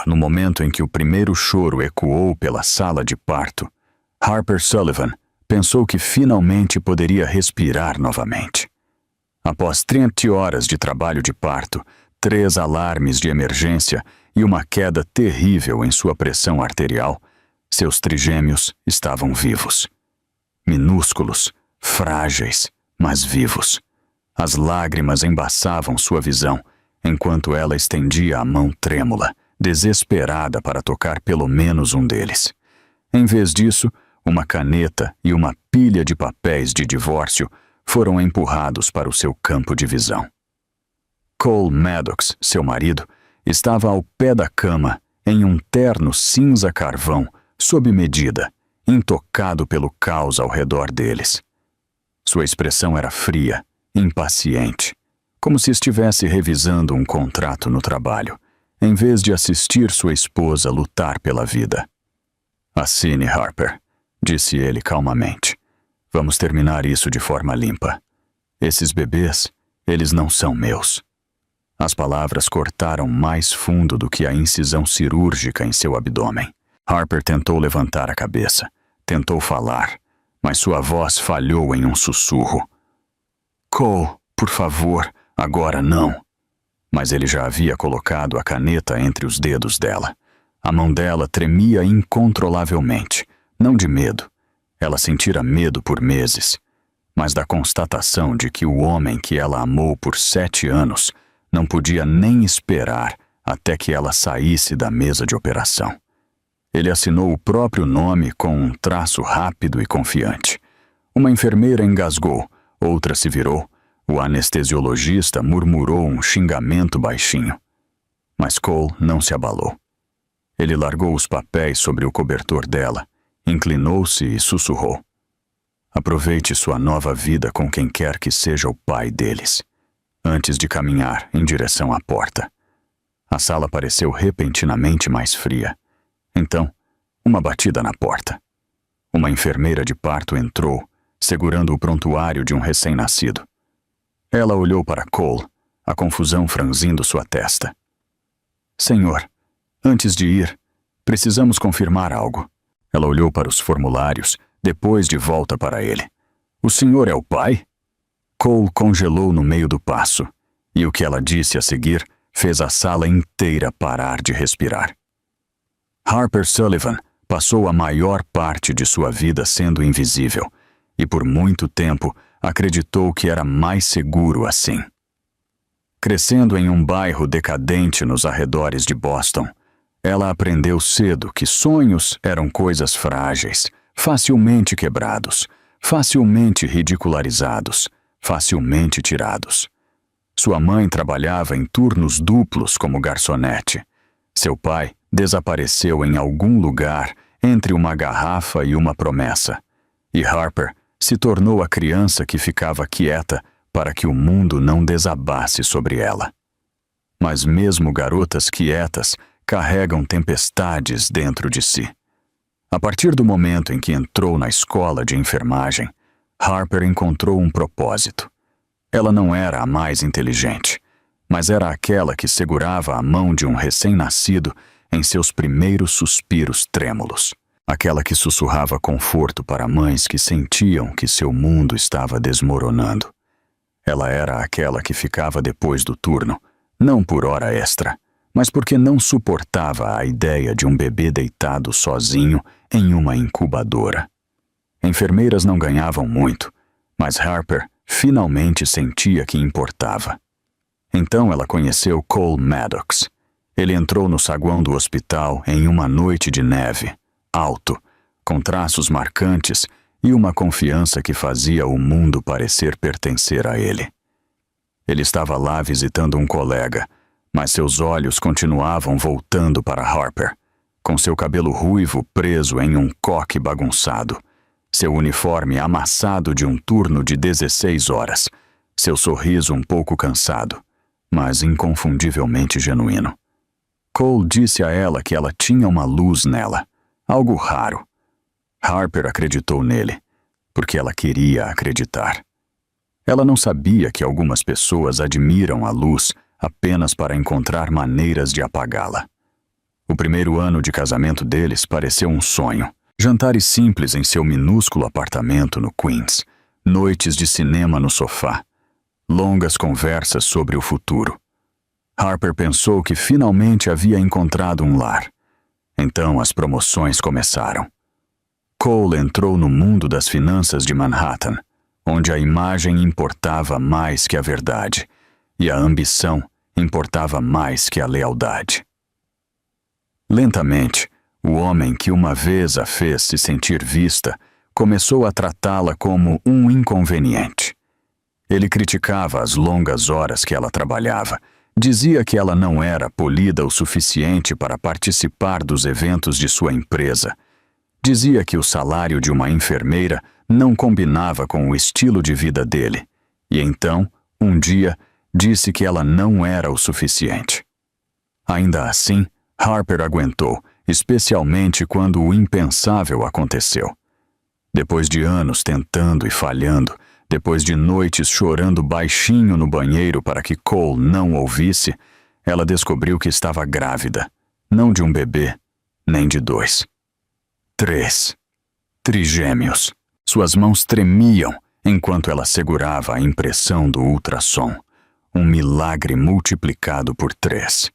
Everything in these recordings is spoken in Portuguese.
No momento em que o primeiro choro ecoou pela sala de parto, Harper Sullivan pensou que finalmente poderia respirar novamente. Após 30 horas de trabalho de parto, 3 alarmes de emergência e uma queda terrível em sua pressão arterial, seus trigêmeos estavam vivos. Minúsculos, frágeis, mas vivos. As lágrimas embaçavam sua visão, enquanto ela estendia a mão trêmula, desesperada para tocar pelo menos um deles. Em vez disso, uma caneta e uma pilha de papéis de divórcio foram empurrados para o seu campo de visão. Cole Maddox, seu marido, estava ao pé da cama, em um terno cinza carvão, sob medida, intocado pelo caos ao redor deles. Sua expressão era fria, impaciente, como se estivesse revisando um contrato no trabalho, em vez de assistir sua esposa lutar pela vida. "Assine, Harper", disse ele calmamente. "Vamos terminar isso de forma limpa. Esses bebês, eles não são meus." As palavras cortaram mais fundo do que a incisão cirúrgica em seu abdômen. Harper tentou levantar a cabeça, tentou falar, mas sua voz falhou em um sussurro. "Cole, por favor, agora não." Mas ele já havia colocado a caneta entre os dedos dela. A mão dela tremia incontrolavelmente, não de medo. Ela sentira medo por meses, mas da constatação de que o homem que ela amou por 7 anos não podia nem esperar até que ela saísse da mesa de operação. Ele assinou o próprio nome com um traço rápido e confiante. Uma enfermeira engasgou, outra se virou, o anestesiologista murmurou um xingamento baixinho. Mas Cole não se abalou. Ele largou os papéis sobre o cobertor dela, inclinou-se e sussurrou: "Aproveite sua nova vida com quem quer que seja o pai deles", antes de caminhar em direção à porta. A sala pareceu repentinamente mais fria. Então, uma batida na porta. Uma enfermeira de parto entrou, segurando o prontuário de um recém-nascido. Ela olhou para Cole, a confusão franzindo sua testa. "Senhor, antes de ir, precisamos confirmar algo." Ela olhou para os formulários, depois de volta para ele. "O senhor é o pai?" Cole congelou no meio do passo, e o que ela disse a seguir fez a sala inteira parar de respirar. Harper Sullivan passou a maior parte de sua vida sendo invisível, e por muito tempo acreditou que era mais seguro assim. Crescendo em um bairro decadente nos arredores de Boston, ela aprendeu cedo que sonhos eram coisas frágeis, facilmente quebrados, facilmente ridicularizados, facilmente tirados. Sua mãe trabalhava em turnos duplos como garçonete. Seu pai desapareceu em algum lugar entre uma garrafa e uma promessa, e Harper se tornou a criança que ficava quieta para que o mundo não desabasse sobre ela. Mas mesmo garotas quietas carregam tempestades dentro de si. A partir do momento em que entrou na escola de enfermagem, Harper encontrou um propósito. Ela não era a mais inteligente, mas era aquela que segurava a mão de um recém-nascido em seus primeiros suspiros trêmulos. Aquela que sussurrava conforto para mães que sentiam que seu mundo estava desmoronando. Ela era aquela que ficava depois do turno, não por hora extra, mas porque não suportava a ideia de um bebê deitado sozinho em uma incubadora. Enfermeiras não ganhavam muito, mas Harper finalmente sentia que importava. Então ela conheceu Cole Maddox. Ele entrou no saguão do hospital em uma noite de neve, alto, com traços marcantes e uma confiança que fazia o mundo parecer pertencer a ele. Ele estava lá visitando um colega, mas seus olhos continuavam voltando para Harper, com seu cabelo ruivo preso em um coque bagunçado, seu uniforme amassado de um turno de 16 horas, seu sorriso um pouco cansado, mas inconfundivelmente genuíno. Cole disse a ela que ela tinha uma luz nela, algo raro. Harper acreditou nele, porque ela queria acreditar. Ela não sabia que algumas pessoas admiram a luz apenas para encontrar maneiras de apagá-la. O primeiro ano de casamento deles pareceu um sonho. Jantares simples em seu minúsculo apartamento no Queens. Noites de cinema no sofá. Longas conversas sobre o futuro. Harper pensou que finalmente havia encontrado um lar. Então as promoções começaram. Cole entrou no mundo das finanças de Manhattan, onde a imagem importava mais que a verdade, e a ambição importava mais que a lealdade. Lentamente, o homem que uma vez a fez se sentir vista começou a tratá-la como um inconveniente. Ele criticava as longas horas que ela trabalhava, dizia que ela não era polida o suficiente para participar dos eventos de sua empresa. Dizia que o salário de uma enfermeira não combinava com o estilo de vida dele. E então, um dia, disse que ela não era o suficiente. Ainda assim, Harper aguentou, especialmente quando o impensável aconteceu. Depois de anos tentando e falhando, depois de noites chorando baixinho no banheiro para que Cole não ouvisse, ela descobriu que estava grávida, não de um bebê, nem de 2. 3. Trigêmeos. Suas mãos tremiam enquanto ela segurava a impressão do ultrassom. Um milagre multiplicado por 3.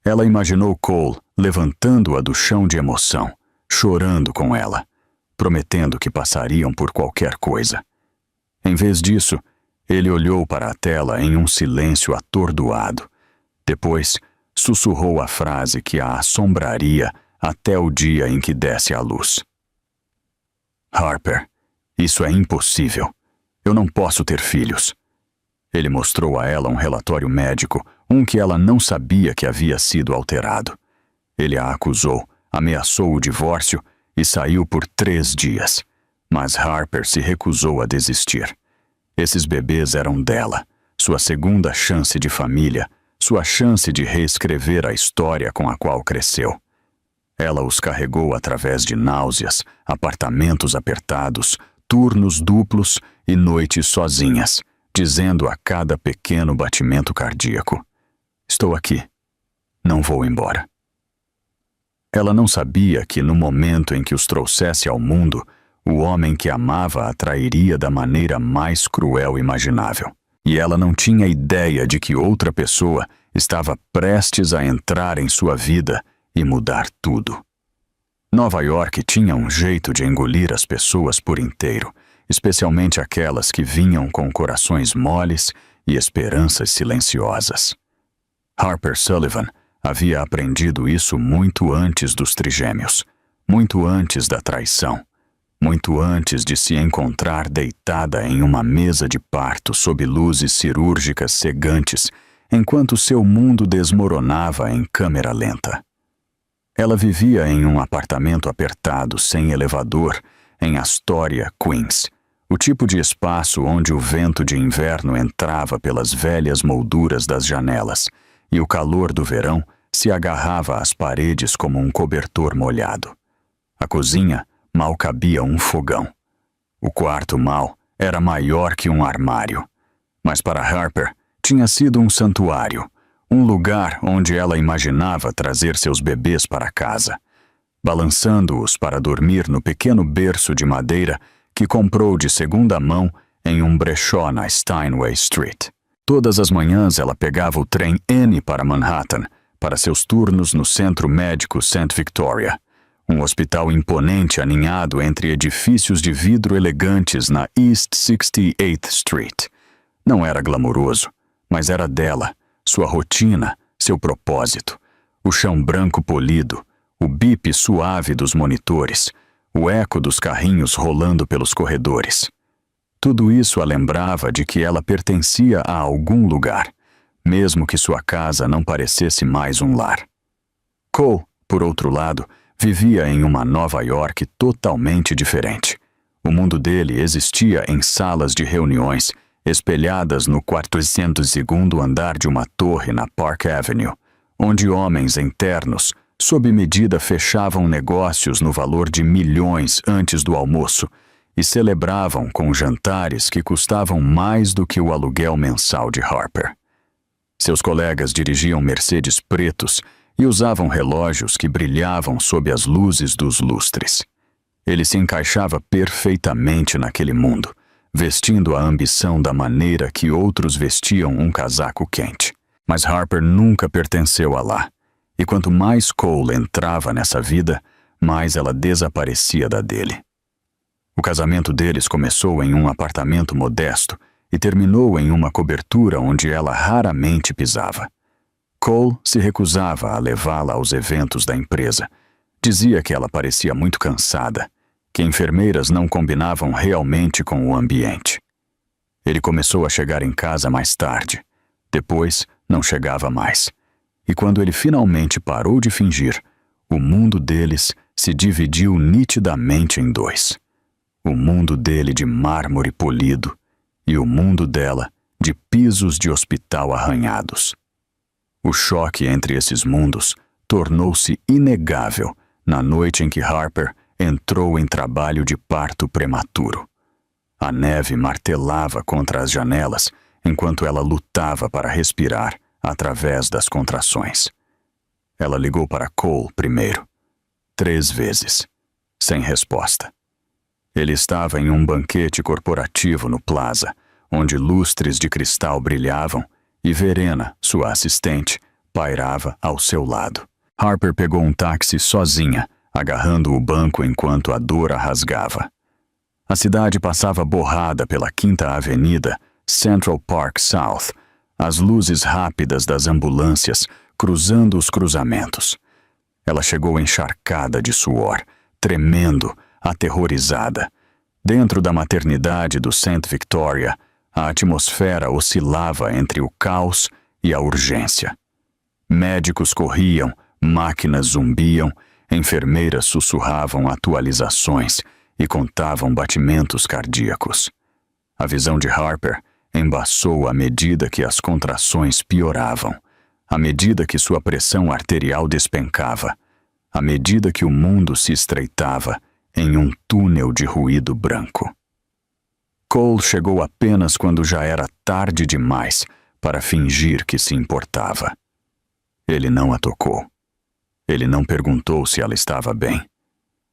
Ela imaginou Cole levantando-a do chão de emoção, chorando com ela, prometendo que passariam por qualquer coisa. Em vez disso, ele olhou para a tela em um silêncio atordoado. Depois, sussurrou a frase que a assombraria até o dia em que desse à luz. Harper, isso é impossível. Eu não posso ter filhos. Ele mostrou a ela um relatório médico, um que ela não sabia que havia sido alterado. Ele a acusou, ameaçou o divórcio e saiu por 3 dias. Mas Harper se recusou a desistir. Esses bebês eram dela, sua segunda chance de família, sua chance de reescrever a história com a qual cresceu. Ela os carregou através de náuseas, apartamentos apertados, turnos duplos e noites sozinhas, dizendo a cada pequeno batimento cardíaco: "Estou aqui. Não vou embora." Ela não sabia que no momento em que os trouxesse ao mundo, o homem que amava a trairia da maneira mais cruel imaginável. E ela não tinha ideia de que outra pessoa estava prestes a entrar em sua vida e mudar tudo. Nova York tinha um jeito de engolir as pessoas por inteiro, especialmente aquelas que vinham com corações moles e esperanças silenciosas. Harper Sullivan havia aprendido isso muito antes dos trigêmeos, muito antes da traição, muito antes de se encontrar deitada em uma mesa de parto sob luzes cirúrgicas cegantes, enquanto seu mundo desmoronava em câmera lenta. Ela vivia em um apartamento apertado, sem elevador, em Astoria, Queens, o tipo de espaço onde o vento de inverno entrava pelas velhas molduras das janelas e o calor do verão se agarrava às paredes como um cobertor molhado. A cozinha mal cabia um fogão. O quarto mal era maior que um armário. Mas para Harper, tinha sido um santuário, um lugar onde ela imaginava trazer seus bebês para casa, balançando-os para dormir no pequeno berço de madeira que comprou de segunda mão em um brechó na Steinway Street. Todas as manhãs ela pegava o trem N para Manhattan, para seus turnos no Centro Médico St. Victoria, um hospital imponente aninhado entre edifícios de vidro elegantes na East 68th Street. Não era glamouroso, mas era dela, sua rotina, seu propósito, o chão branco polido, o bip suave dos monitores, o eco dos carrinhos rolando pelos corredores. Tudo isso a lembrava de que ela pertencia a algum lugar, mesmo que sua casa não parecesse mais um lar. Cole, por outro lado, vivia em uma Nova York totalmente diferente. O mundo dele existia em salas de reuniões, espelhadas no 402º andar de uma torre na Park Avenue, onde homens internos, sob medida, fechavam negócios no valor de milhões antes do almoço e celebravam com jantares que custavam mais do que o aluguel mensal de Harper. Seus colegas dirigiam Mercedes pretos e usavam relógios que brilhavam sob as luzes dos lustres. Ele se encaixava perfeitamente naquele mundo, vestindo a ambição da maneira que outros vestiam um casaco quente. Mas Harper nunca pertenceu a lá, e quanto mais Cole entrava nessa vida, mais ela desaparecia da dele. O casamento deles começou em um apartamento modesto e terminou em uma cobertura onde ela raramente pisava. Cole se recusava a levá-la aos eventos da empresa. Dizia que ela parecia muito cansada, que enfermeiras não combinavam realmente com o ambiente. Ele começou a chegar em casa mais tarde. Depois, não chegava mais. E quando ele finalmente parou de fingir, o mundo deles se dividiu nitidamente em dois. O mundo dele de mármore polido e o mundo dela de pisos de hospital arranhados. O choque entre esses mundos tornou-se inegável na noite em que Harper entrou em trabalho de parto prematuro. A neve martelava contra as janelas enquanto ela lutava para respirar através das contrações. Ela ligou para Cole primeiro, 3 vezes, sem resposta. Ele estava em um banquete corporativo no Plaza, onde lustres de cristal brilhavam, e Verena, sua assistente, pairava ao seu lado. Harper pegou um táxi sozinha, agarrando o banco enquanto a dor a rasgava. A cidade passava borrada pela 5ª Avenida, Central Park South, as luzes rápidas das ambulâncias cruzando os cruzamentos. Ela chegou encharcada de suor, tremendo, aterrorizada. Dentro da maternidade do St. Victoria, a atmosfera oscilava entre o caos e a urgência. Médicos corriam, máquinas zumbiam, enfermeiras sussurravam atualizações e contavam batimentos cardíacos. A visão de Harper embaçou à medida que as contrações pioravam, à medida que sua pressão arterial despencava, à medida que o mundo se estreitava em um túnel de ruído branco. Cole chegou apenas quando já era tarde demais para fingir que se importava. Ele não a tocou. Ele não perguntou se ela estava bem.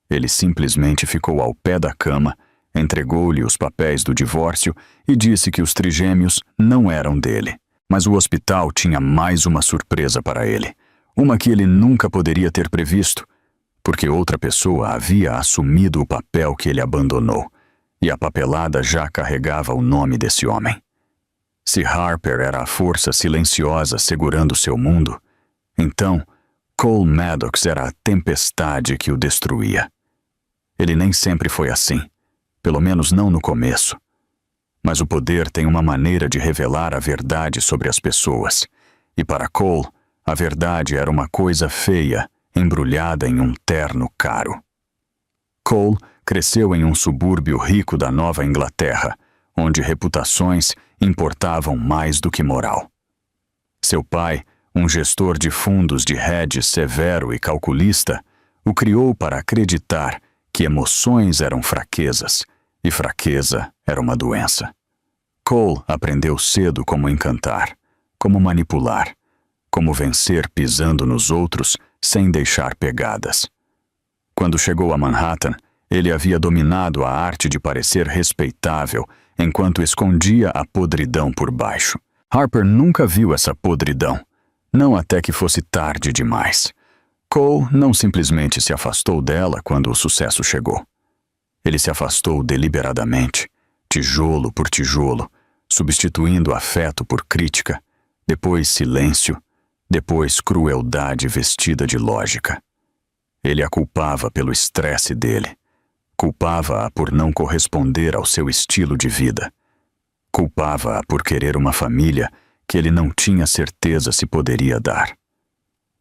Ele simplesmente ficou ao pé da cama, entregou-lhe os papéis do divórcio e disse que os trigêmeos não eram dele. Mas o hospital tinha mais uma surpresa para ele, uma que ele nunca poderia ter previsto, porque outra pessoa havia assumido o papel que ele abandonou, e a papelada já carregava o nome desse homem. Se Harper era a força silenciosa segurando seu mundo, então Cole Maddox era a tempestade que o destruía. Ele nem sempre foi assim, pelo menos não no começo. Mas o poder tem uma maneira de revelar a verdade sobre as pessoas, e para Cole, a verdade era uma coisa feia, embrulhada em um terno caro. Cole cresceu em um subúrbio rico da Nova Inglaterra, onde reputações importavam mais do que moral. Seu pai, um gestor de fundos de hedge severo e calculista, o criou para acreditar que emoções eram fraquezas e fraqueza era uma doença. Cole aprendeu cedo como encantar, como manipular, como vencer pisando nos outros sem deixar pegadas. Quando chegou a Manhattan, ele havia dominado a arte de parecer respeitável enquanto escondia a podridão por baixo. Harper nunca viu essa podridão, não até que fosse tarde demais. Cole não simplesmente se afastou dela quando o sucesso chegou. Ele se afastou deliberadamente, tijolo por tijolo, substituindo afeto por crítica, depois silêncio, depois crueldade vestida de lógica. Ele a culpava pelo estresse dele, culpava-a por não corresponder ao seu estilo de vida, culpava-a por querer uma família que ele não tinha certeza se poderia dar.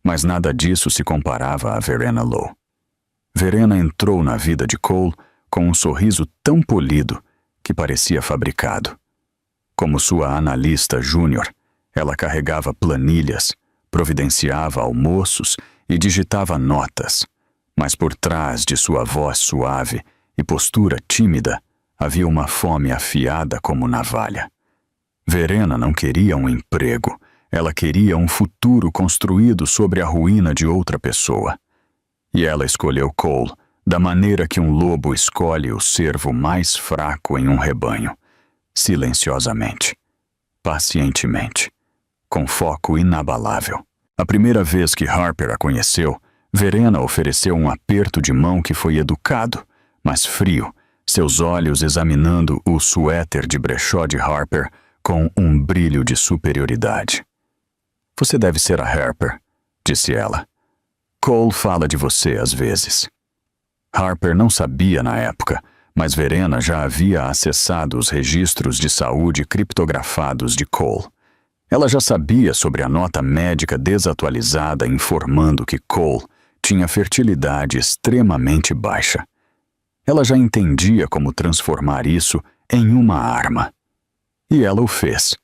Mas nada disso se comparava a Verena Lowe. Verena entrou na vida de Cole com um sorriso tão polido que parecia fabricado. Como sua analista júnior, ela carregava planilhas, providenciava almoços e digitava notas, mas por trás de sua voz suave e postura tímida havia uma fome afiada como navalha. Verena não queria um emprego, Ela queria um futuro construído sobre a ruína de outra pessoa. E ela escolheu Cole da maneira que um lobo escolhe o cervo mais fraco em um rebanho, silenciosamente, pacientemente, com foco inabalável. A primeira vez que Harper a conheceu, Verena ofereceu um aperto de mão que foi educado, mas frio, seus olhos examinando o suéter de brechó de Harper com um brilho de superioridade. Você deve ser a Harper, disse ela. Cole fala de você às vezes. Harper não sabia na época, mas Verena já havia acessado os registros de saúde criptografados de Cole. Ela já sabia sobre a nota médica desatualizada informando que Cole tinha fertilidade extremamente baixa. Ela já entendia como transformar isso em uma arma. E ela o fez.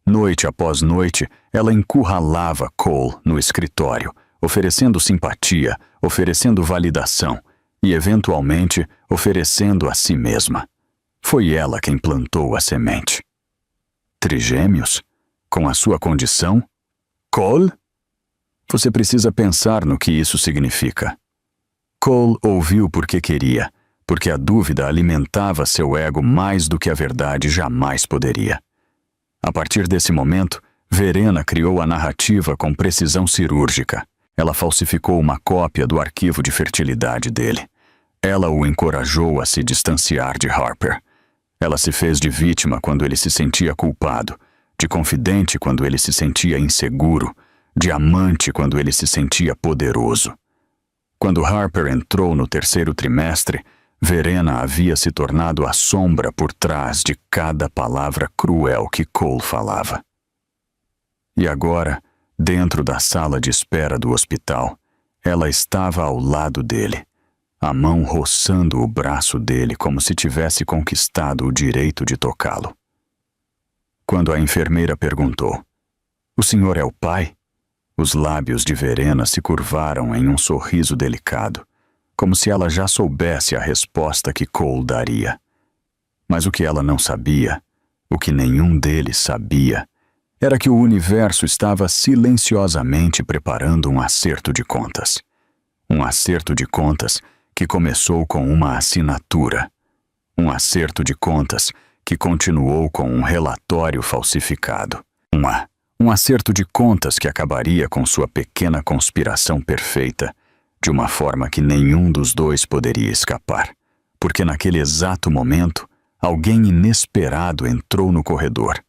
Noite após noite, ela encurralava Cole no escritório, oferecendo simpatia, oferecendo validação e, eventualmente, oferecendo a si mesma. Foi ela quem plantou a semente. Trigêmeos? Com a sua condição? Cole? Você precisa pensar no que isso significa. Cole ouviu porque queria, porque a dúvida alimentava seu ego mais do que a verdade jamais poderia. A partir desse momento, Verena criou a narrativa com precisão cirúrgica. Ela falsificou uma cópia do arquivo de fertilidade dele. Ela o encorajou a se distanciar de Harper. Ela se fez de vítima quando ele se sentia culpado, de confidente quando ele se sentia inseguro, de amante quando ele se sentia poderoso. Quando Harper entrou no terceiro trimestre, Verena havia se tornado a sombra por trás de cada palavra cruel que Cole falava. E agora, dentro da sala de espera do hospital, ela estava ao lado dele, a mão roçando o braço dele como se tivesse conquistado o direito de tocá-lo. Quando a enfermeira perguntou: "O senhor é o pai?", os lábios de Verena se curvaram em um sorriso delicado, como se ela já soubesse a resposta que Cole daria. Mas o que ela não sabia, o que nenhum deles sabia, era que o universo estava silenciosamente preparando um acerto de contas. Um acerto de contas que começou com uma assinatura. Um acerto de contas que continuou com um relatório falsificado. Um acerto de contas que acabaria com sua pequena conspiração perfeita, de uma forma que nenhum dos dois poderia escapar, porque naquele exato momento, alguém inesperado entrou no corredor,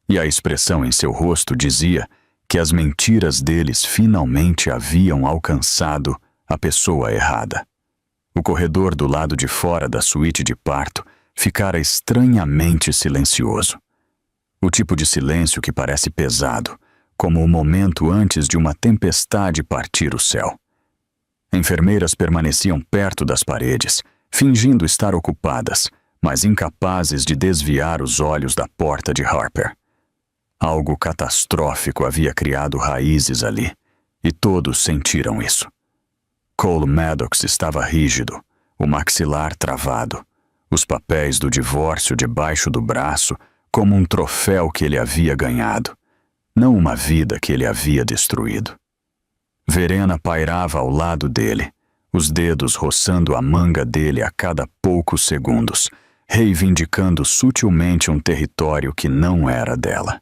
e a expressão em seu rosto dizia que as mentiras deles finalmente haviam alcançado a pessoa errada. O corredor do lado de fora da suíte de parto ficara estranhamente silencioso. O tipo de silêncio que parece pesado, como o momento antes de uma tempestade partir o céu. Enfermeiras permaneciam perto das paredes, fingindo estar ocupadas, mas incapazes de desviar os olhos da porta de Harper. Algo catastrófico havia criado raízes ali, e todos sentiram isso. Cole Maddox estava rígido, o maxilar travado, os papéis do divórcio debaixo do braço como um troféu que ele havia ganhado, não uma vida que ele havia destruído. Verena pairava ao lado dele, os dedos roçando a manga dele a cada poucos segundos, reivindicando sutilmente um território que não era dela.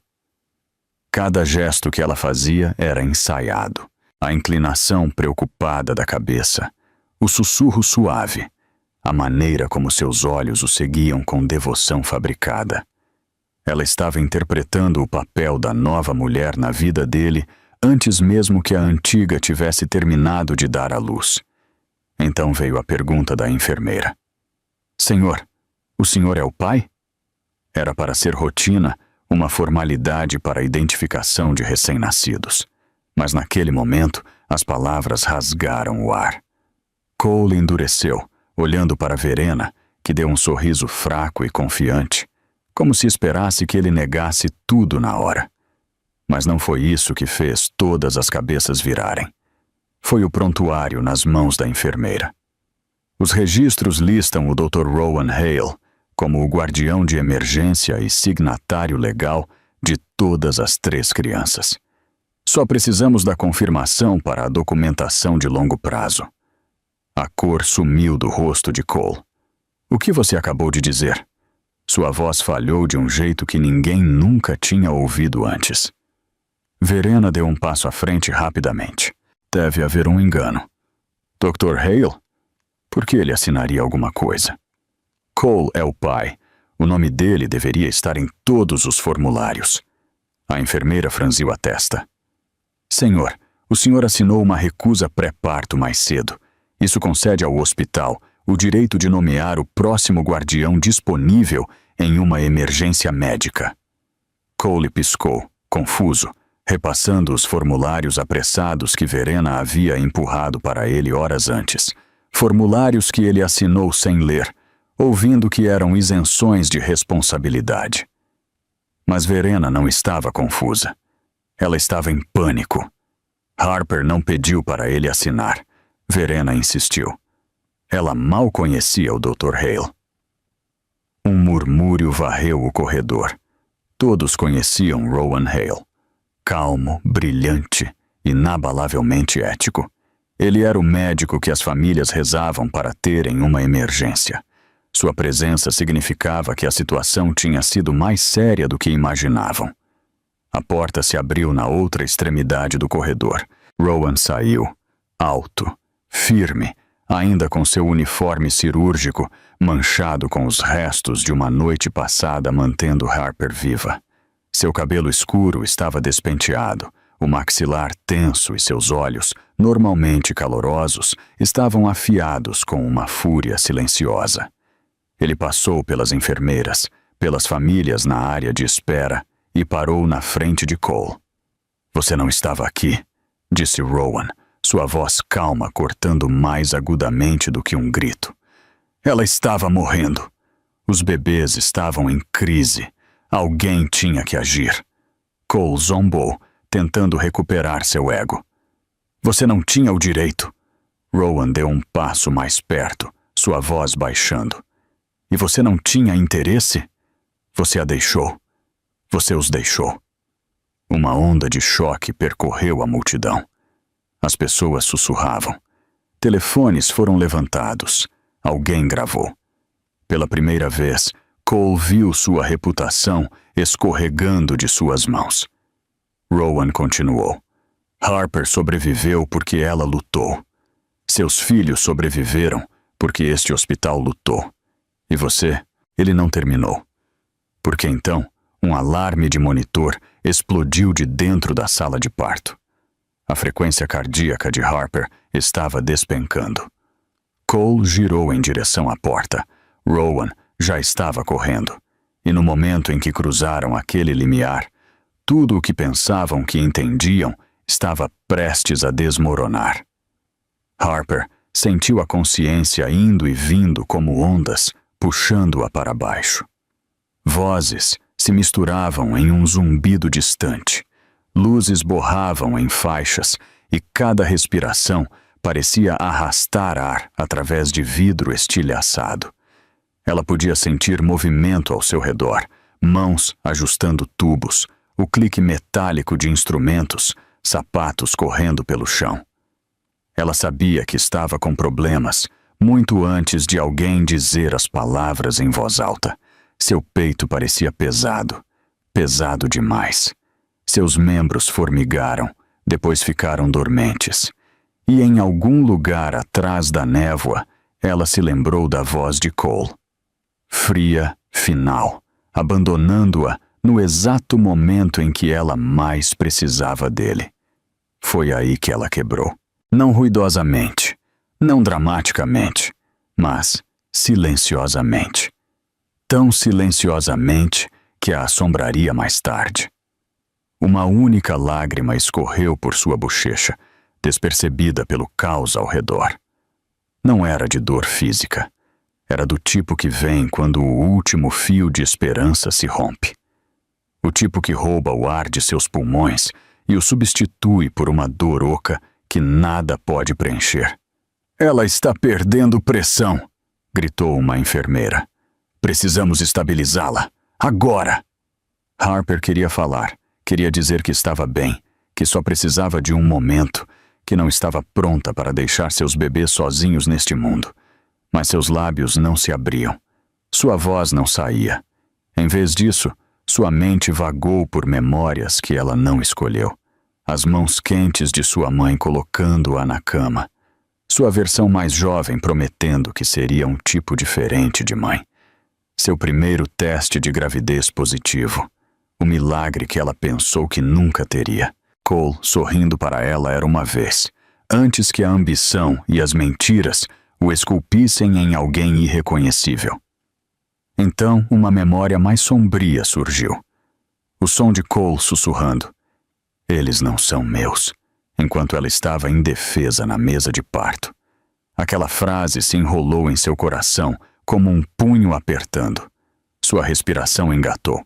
Cada gesto que ela fazia era ensaiado, a inclinação preocupada da cabeça, o sussurro suave, a maneira como seus olhos o seguiam com devoção fabricada. Ela estava interpretando o papel da nova mulher na vida dele antes mesmo que a antiga tivesse terminado de dar à luz. Então veio a pergunta da enfermeira. "Senhor, o senhor é o pai?" Era para ser rotina, uma formalidade para a identificação de recém-nascidos. Mas naquele momento, as palavras rasgaram o ar. Cole endureceu, olhando para Verena, que deu um sorriso fraco e confiante, como se esperasse que ele negasse tudo na hora. Mas não foi isso que fez todas as cabeças virarem. Foi o prontuário nas mãos da enfermeira. Os registros listam o Dr. Rowan Hale como o guardião de emergência e signatário legal de todas as 3 crianças. Só precisamos da confirmação para a documentação de longo prazo. A cor sumiu do rosto de Cole. O que você acabou de dizer? Sua voz falhou de um jeito que ninguém nunca tinha ouvido antes. Verena deu um passo à frente rapidamente. Deve haver um engano. Dr. Hale? Por que ele assinaria alguma coisa? Cole é o pai. O nome dele deveria estar em todos os formulários. A enfermeira franziu a testa. Senhor, o senhor assinou uma recusa pré-parto mais cedo. Isso concede ao hospital o direito de nomear o próximo guardião disponível em uma emergência médica. Cole piscou, confuso, repassando os formulários apressados que Verena havia empurrado para ele horas antes. Formulários que ele assinou sem ler, ouvindo que eram isenções de responsabilidade. Mas Verena não estava confusa. Ela estava em pânico. Harper não pediu para ele assinar. Verena insistiu. Ela mal conhecia o Dr. Hale. Um murmúrio varreu o corredor. Todos conheciam Rowan Hale. Calmo, brilhante, inabalavelmente ético. Ele era o médico que as famílias rezavam para ter em uma emergência. Sua presença significava que a situação tinha sido mais séria do que imaginavam. A porta se abriu na outra extremidade do corredor. Rowan saiu, alto, firme, ainda com seu uniforme cirúrgico, manchado com os restos de uma noite passada mantendo Harper viva. Seu cabelo escuro estava despenteado, o maxilar tenso e seus olhos, normalmente calorosos, estavam afiados com uma fúria silenciosa. Ele passou pelas enfermeiras, pelas famílias na área de espera e parou na frente de Cole. Você não estava aqui, disse Rowan, sua voz calma cortando mais agudamente do que um grito. Ela estava morrendo. Os bebês estavam em crise. Alguém tinha que agir. Cole zombou, tentando recuperar seu ego. Você não tinha o direito. Rowan deu um passo mais perto, sua voz baixando. E você não tinha interesse? Você a deixou. Você os deixou. Uma onda de choque percorreu a multidão. As pessoas sussurravam. Telefones foram levantados. Alguém gravou. Pela primeira vez, Cole viu sua reputação escorregando de suas mãos. Rowan continuou. Harper sobreviveu porque ela lutou. Seus filhos sobreviveram porque este hospital lutou. E você, ele não terminou. Porque então, um alarme de monitor explodiu de dentro da sala de parto. A frequência cardíaca de Harper estava despencando. Cole girou em direção à porta. Rowan já estava correndo. E no momento em que cruzaram aquele limiar, tudo o que pensavam que entendiam estava prestes a desmoronar. Harper sentiu a consciência indo e vindo como ondas, puxando-a para baixo. Vozes se misturavam em um zumbido distante. Luzes borravam em faixas e cada respiração parecia arrastar ar através de vidro estilhaçado. Ela podia sentir movimento ao seu redor, mãos ajustando tubos, o clique metálico de instrumentos, sapatos correndo pelo chão. Ela sabia que estava com problemas, muito antes de alguém dizer as palavras em voz alta. Seu peito parecia pesado, pesado demais. Seus membros formigaram, depois ficaram dormentes. E em algum lugar atrás da névoa, ela se lembrou da voz de Cole. Fria, final, abandonando-a no exato momento em que ela mais precisava dele. Foi aí que ela quebrou. Não ruidosamente, não dramaticamente, mas silenciosamente. Tão silenciosamente que a assombraria mais tarde. Uma única lágrima escorreu por sua bochecha, despercebida pelo caos ao redor. Não era de dor física. Era do tipo que vem quando o último fio de esperança se rompe. O tipo que rouba o ar de seus pulmões e o substitui por uma dor oca que nada pode preencher. Ela está perdendo pressão, gritou uma enfermeira. Precisamos estabilizá-la. Agora! Harper queria falar, queria dizer que estava bem, que só precisava de um momento, que não estava pronta para deixar seus bebês sozinhos neste mundo. Mas seus lábios não se abriam. Sua voz não saía. Em vez disso, sua mente vagou por memórias que ela não escolheu. As mãos quentes de sua mãe colocando-a na cama. Sua versão mais jovem prometendo que seria um tipo diferente de mãe. Seu primeiro teste de gravidez positivo. O milagre que ela pensou que nunca teria. Cole sorrindo para ela era uma vez, antes que a ambição e as mentiras o esculpissem em alguém irreconhecível. Então, uma memória mais sombria surgiu. O som de Cole sussurrando. Eles não são meus, enquanto ela estava indefesa na mesa de parto. Aquela frase se enrolou em seu coração como um punho apertando. Sua respiração engatou.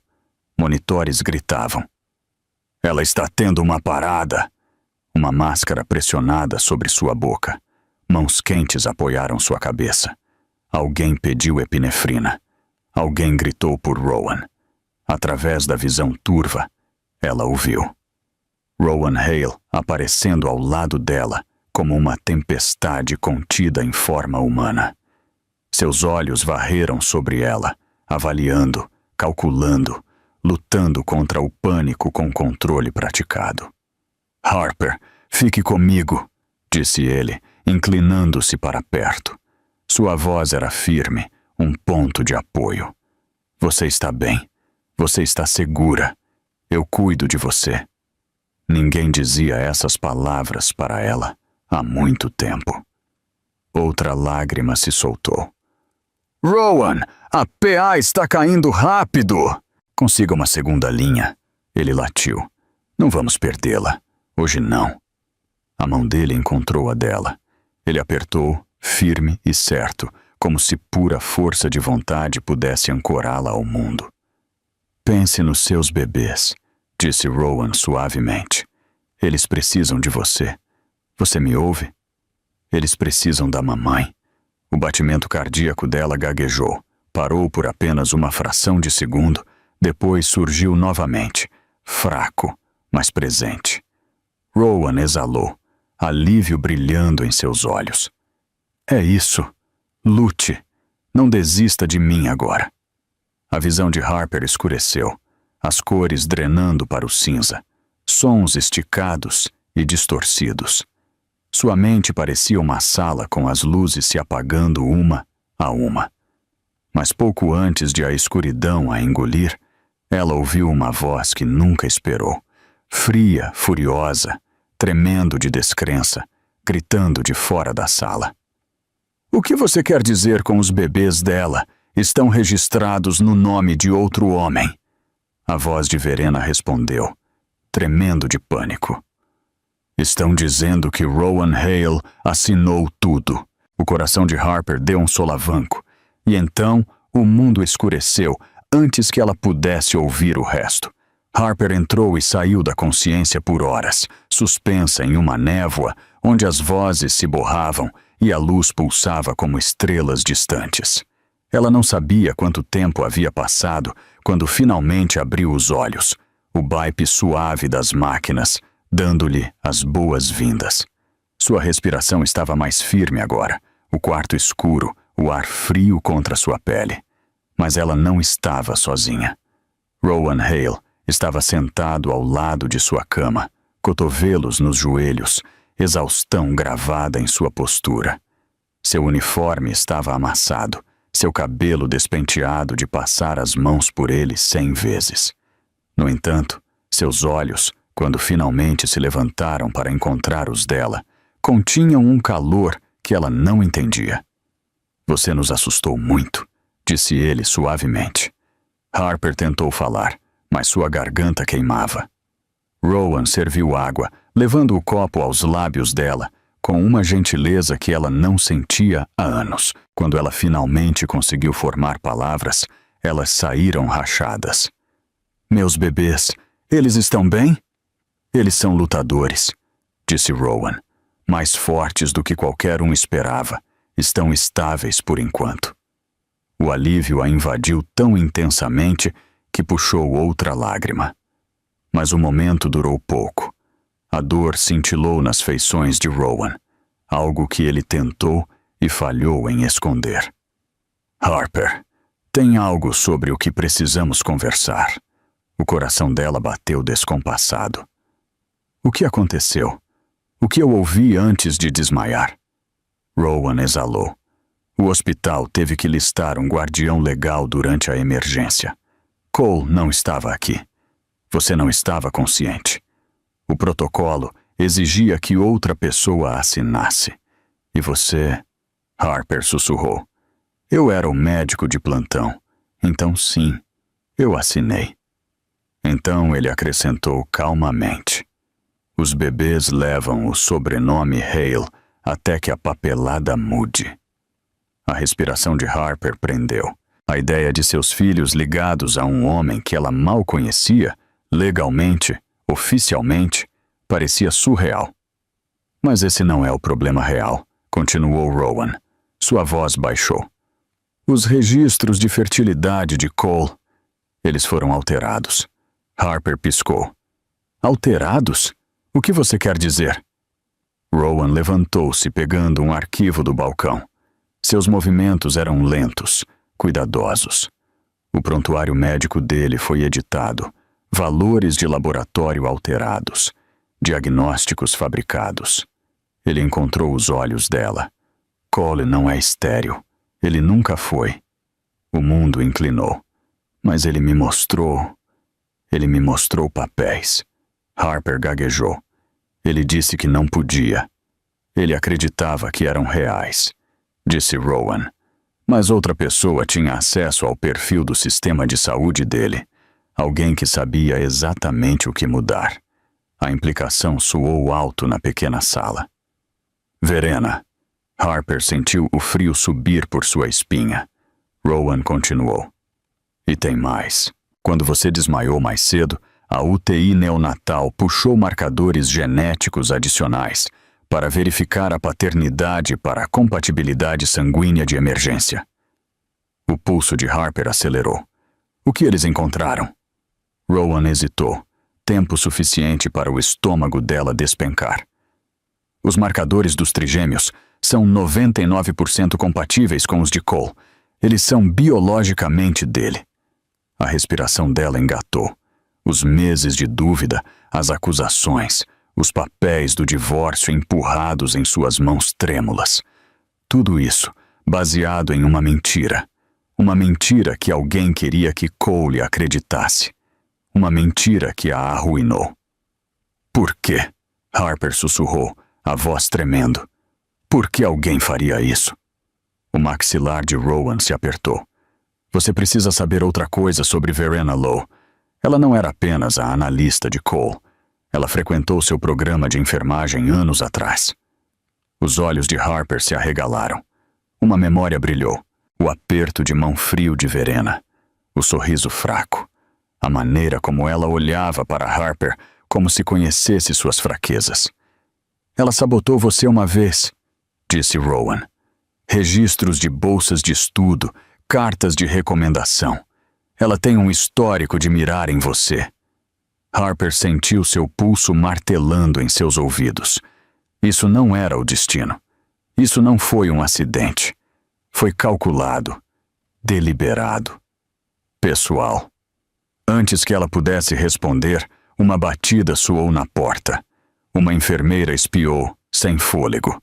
Monitores gritavam. Ela está tendo uma parada. Uma máscara pressionada sobre sua boca. Mãos quentes apoiaram sua cabeça. Alguém pediu epinefrina. Alguém gritou por Rowan. Através da visão turva, ela o viu. Rowan Hale aparecendo ao lado dela como uma tempestade contida em forma humana. Seus olhos varreram sobre ela, avaliando, calculando, lutando contra o pânico com controle praticado. Harper, fique comigo, disse ele, inclinando-se para perto. Sua voz era firme, um ponto de apoio. Você está bem. Você está segura. Eu cuido de você. Ninguém dizia essas palavras para ela há muito tempo. Outra lágrima se soltou. Rowan, a PA está caindo rápido! Consiga uma segunda linha. Ele latiu. Não vamos perdê-la. Hoje não. A mão dele encontrou a dela. Ele apertou, firme e certo, como se pura força de vontade pudesse ancorá-la ao mundo. Pense nos seus bebês, disse Rowan suavemente. Eles precisam de você. Você me ouve? Eles precisam da mamãe. O batimento cardíaco dela gaguejou, parou por apenas uma fração de segundo, depois surgiu novamente, fraco, mas presente. Rowan exalou, alívio brilhando em seus olhos. É isso. Lute. Não desista de mim agora. A visão de Harper escureceu, as cores drenando para o cinza, sons esticados e distorcidos. Sua mente parecia uma sala com as luzes se apagando uma a uma. Mas pouco antes de a escuridão a engolir, ela ouviu uma voz que nunca esperou, fria, furiosa, tremendo de descrença, gritando de fora da sala. O que você quer dizer com os bebês dela? Estão registrados no nome de outro homem. A voz de Verena respondeu, tremendo de pânico. Estão dizendo que Rowan Hale assinou tudo. O coração de Harper deu um solavanco. E então o mundo escureceu antes que ela pudesse ouvir o resto. Harper entrou e saiu da consciência por horas, suspensa em uma névoa onde as vozes se borravam e a luz pulsava como estrelas distantes. Ela não sabia quanto tempo havia passado quando finalmente abriu os olhos, o baipe suave das máquinas, dando-lhe as boas-vindas. Sua respiração estava mais firme agora, o quarto escuro, o ar frio contra sua pele. Mas ela não estava sozinha. Rowan Hale estava sentado ao lado de sua cama, cotovelos nos joelhos, exaustão gravada em sua postura. Seu uniforme estava amassado, seu cabelo despenteado de passar as mãos por ele 100 vezes. No entanto, seus olhos, quando finalmente se levantaram para encontrar os dela, continham um calor que ela não entendia. Você nos assustou muito, disse ele suavemente. Harper tentou falar, mas sua garganta queimava. Rowan serviu água, levando o copo aos lábios dela, com uma gentileza que ela não sentia há anos. Quando ela finalmente conseguiu formar palavras, elas saíram rachadas. Meus bebês, eles estão bem? Eles são lutadores, disse Rowan, mais fortes do que qualquer um esperava. Estão estáveis por enquanto. O alívio a invadiu tão intensamente que puxou outra lágrima. Mas o momento durou pouco. A dor cintilou nas feições de Rowan, algo que ele tentou e falhou em esconder. Harper, tem algo sobre o que precisamos conversar. O coração dela bateu descompassado. O que aconteceu? O que eu ouvi antes de desmaiar? Rowan exalou. O hospital teve que listar um guardião legal durante a emergência. Cole não estava aqui. Você não estava consciente. O protocolo exigia que outra pessoa assinasse. E você... Harper sussurrou. Eu era o médico de plantão. Então sim, eu assinei. Então ele acrescentou calmamente. Os bebês levam o sobrenome Hale até que a papelada mude. A respiração de Harper prendeu. A ideia de seus filhos ligados a um homem que ela mal conhecia, legalmente, oficialmente, parecia surreal. Mas esse não é o problema real, continuou Rowan. Sua voz baixou. Os registros de fertilidade de Cole, eles foram alterados. Harper piscou. Alterados? O que você quer dizer? Rowan levantou-se pegando um arquivo do balcão. Seus movimentos eram lentos, cuidadosos. O prontuário médico dele foi editado. Valores de laboratório alterados. Diagnósticos fabricados. Ele encontrou os olhos dela. Cole não é estéril. Ele nunca foi. O mundo inclinou. Mas ele me mostrou papéis. Harper gaguejou. Ele disse que não podia. Ele acreditava que eram reais, disse Rowan. Mas outra pessoa tinha acesso ao perfil do sistema de saúde dele. Alguém que sabia exatamente o que mudar. A implicação soou alto na pequena sala. Verena. Harper sentiu o frio subir por sua espinha. Rowan continuou. E tem mais. Quando você desmaiou mais cedo, a UTI neonatal puxou marcadores genéticos adicionais para verificar a paternidade para a compatibilidade sanguínea de emergência. O pulso de Harper acelerou. O que eles encontraram? Rowan hesitou, tempo suficiente para o estômago dela despencar. Os marcadores dos trigêmeos são 99% compatíveis com os de Cole. Eles são biologicamente dele. A respiração dela engatou. Os meses de dúvida, as acusações, os papéis do divórcio empurrados em suas mãos trêmulas. Tudo isso baseado em uma mentira. Uma mentira que alguém queria que Cole acreditasse. Uma mentira que a arruinou. Por quê? Harper sussurrou, a voz tremendo. Por que alguém faria isso? O maxilar de Rowan se apertou. Você precisa saber outra coisa sobre Verena Lowe. Ela não era apenas a analista de Cole. Ela frequentou seu programa de enfermagem anos atrás. Os olhos de Harper se arregalaram. Uma memória brilhou. O aperto de mão frio de Verena. O sorriso fraco. A maneira como ela olhava para Harper como se conhecesse suas fraquezas. Ela sabotou você uma vez, disse Rowan. Registros de bolsas de estudo, cartas de recomendação. Ela tem um histórico de mirar em você. Harper sentiu seu pulso martelando em seus ouvidos. Isso não era o destino. Isso não foi um acidente. Foi calculado, deliberado, pessoal. Antes que ela pudesse responder, uma batida soou na porta. Uma enfermeira espiou, sem fôlego.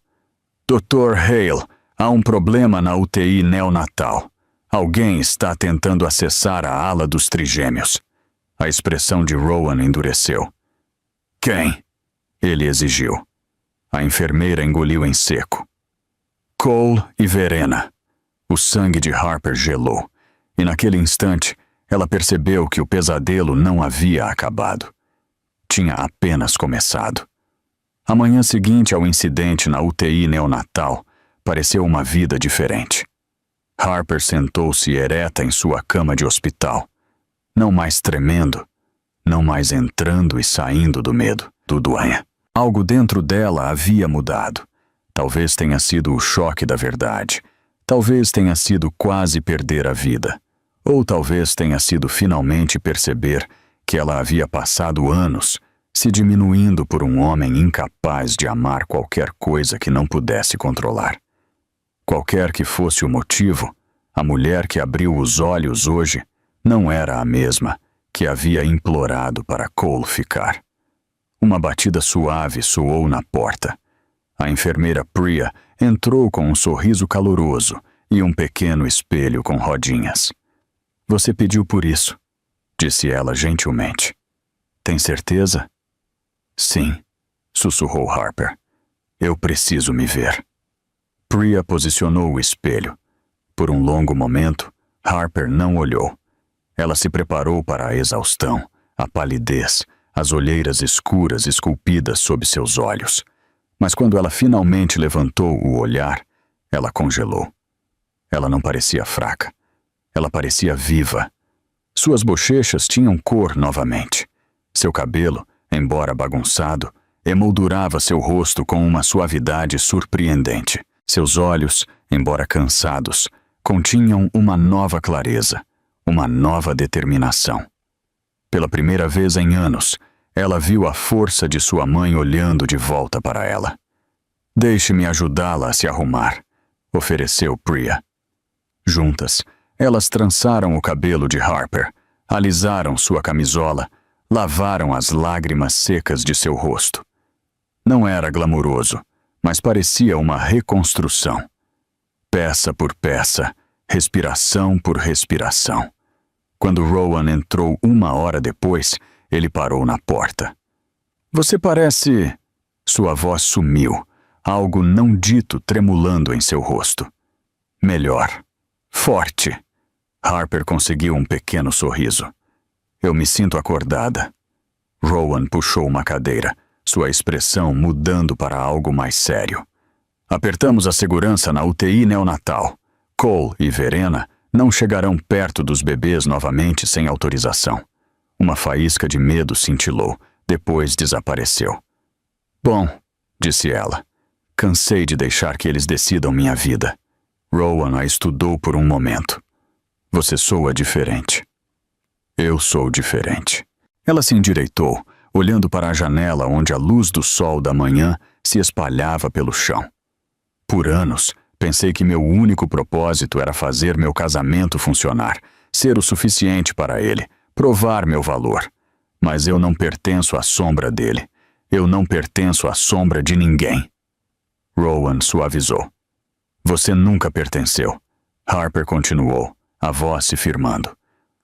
Dr. Hale, há um problema na UTI neonatal. Alguém está tentando acessar a ala dos trigêmeos. A expressão de Rowan endureceu. Quem? Ele exigiu. A enfermeira engoliu em seco. Cole e Verena. O sangue de Harper gelou, e naquele instante ela percebeu que o pesadelo não havia acabado. Tinha apenas começado. A manhã seguinte ao incidente na UTI neonatal pareceu uma vida diferente. Harper sentou-se ereta em sua cama de hospital. Não mais tremendo, não mais entrando e saindo do medo, do doenha. Algo dentro dela havia mudado. Talvez tenha sido o choque da verdade. Talvez tenha sido quase perder a vida. Ou talvez tenha sido finalmente perceber que ela havia passado anos, se diminuindo por um homem incapaz de amar qualquer coisa que não pudesse controlar. Qualquer que fosse o motivo, a mulher que abriu os olhos hoje não era a mesma que havia implorado para Cole ficar. Uma batida suave soou na porta. A enfermeira Priya entrou com um sorriso caloroso e um pequeno espelho com rodinhas. Você pediu por isso, disse ela gentilmente. Tem certeza? Sim, sussurrou Harper. Eu preciso me ver. Priya posicionou o espelho. Por um longo momento, Harper não olhou. Ela se preparou para a exaustão, a palidez, as olheiras escuras esculpidas sob seus olhos. Mas quando ela finalmente levantou o olhar, ela congelou. Ela não parecia fraca. Ela parecia viva. Suas bochechas tinham cor novamente. Seu cabelo, embora bagunçado, emoldurava seu rosto com uma suavidade surpreendente. Seus olhos, embora cansados, continham uma nova clareza, uma nova determinação. Pela primeira vez em anos, ela viu a força de sua mãe olhando de volta para ela. Deixe-me ajudá-la a se arrumar, ofereceu Priya. Juntas, elas trançaram o cabelo de Harper, alisaram sua camisola, lavaram as lágrimas secas de seu rosto. Não era glamuroso, mas parecia uma reconstrução. Peça por peça, respiração por respiração. Quando Rowan entrou 1 hora depois, ele parou na porta. Você parece... Sua voz sumiu, algo não dito tremulando em seu rosto. Melhor. Forte. Harper conseguiu um pequeno sorriso. Eu me sinto acordada. Rowan puxou uma cadeira, sua expressão mudando para algo mais sério. Apertamos a segurança na UTI neonatal. Cole e Verena não chegarão perto dos bebês novamente sem autorização. Uma faísca de medo cintilou, depois desapareceu. Bom, disse ela, cansei de deixar que eles decidam minha vida. Rowan a estudou por um momento. Você soa diferente. Eu sou diferente. Ela se endireitou, olhando para a janela onde a luz do sol da manhã se espalhava pelo chão. Por anos, pensei que meu único propósito era fazer meu casamento funcionar, ser o suficiente para ele, provar meu valor. Mas eu não pertenço à sombra dele. Eu não pertenço à sombra de ninguém. Rowan suavizou. Você nunca pertenceu. Harper continuou, a voz se firmando.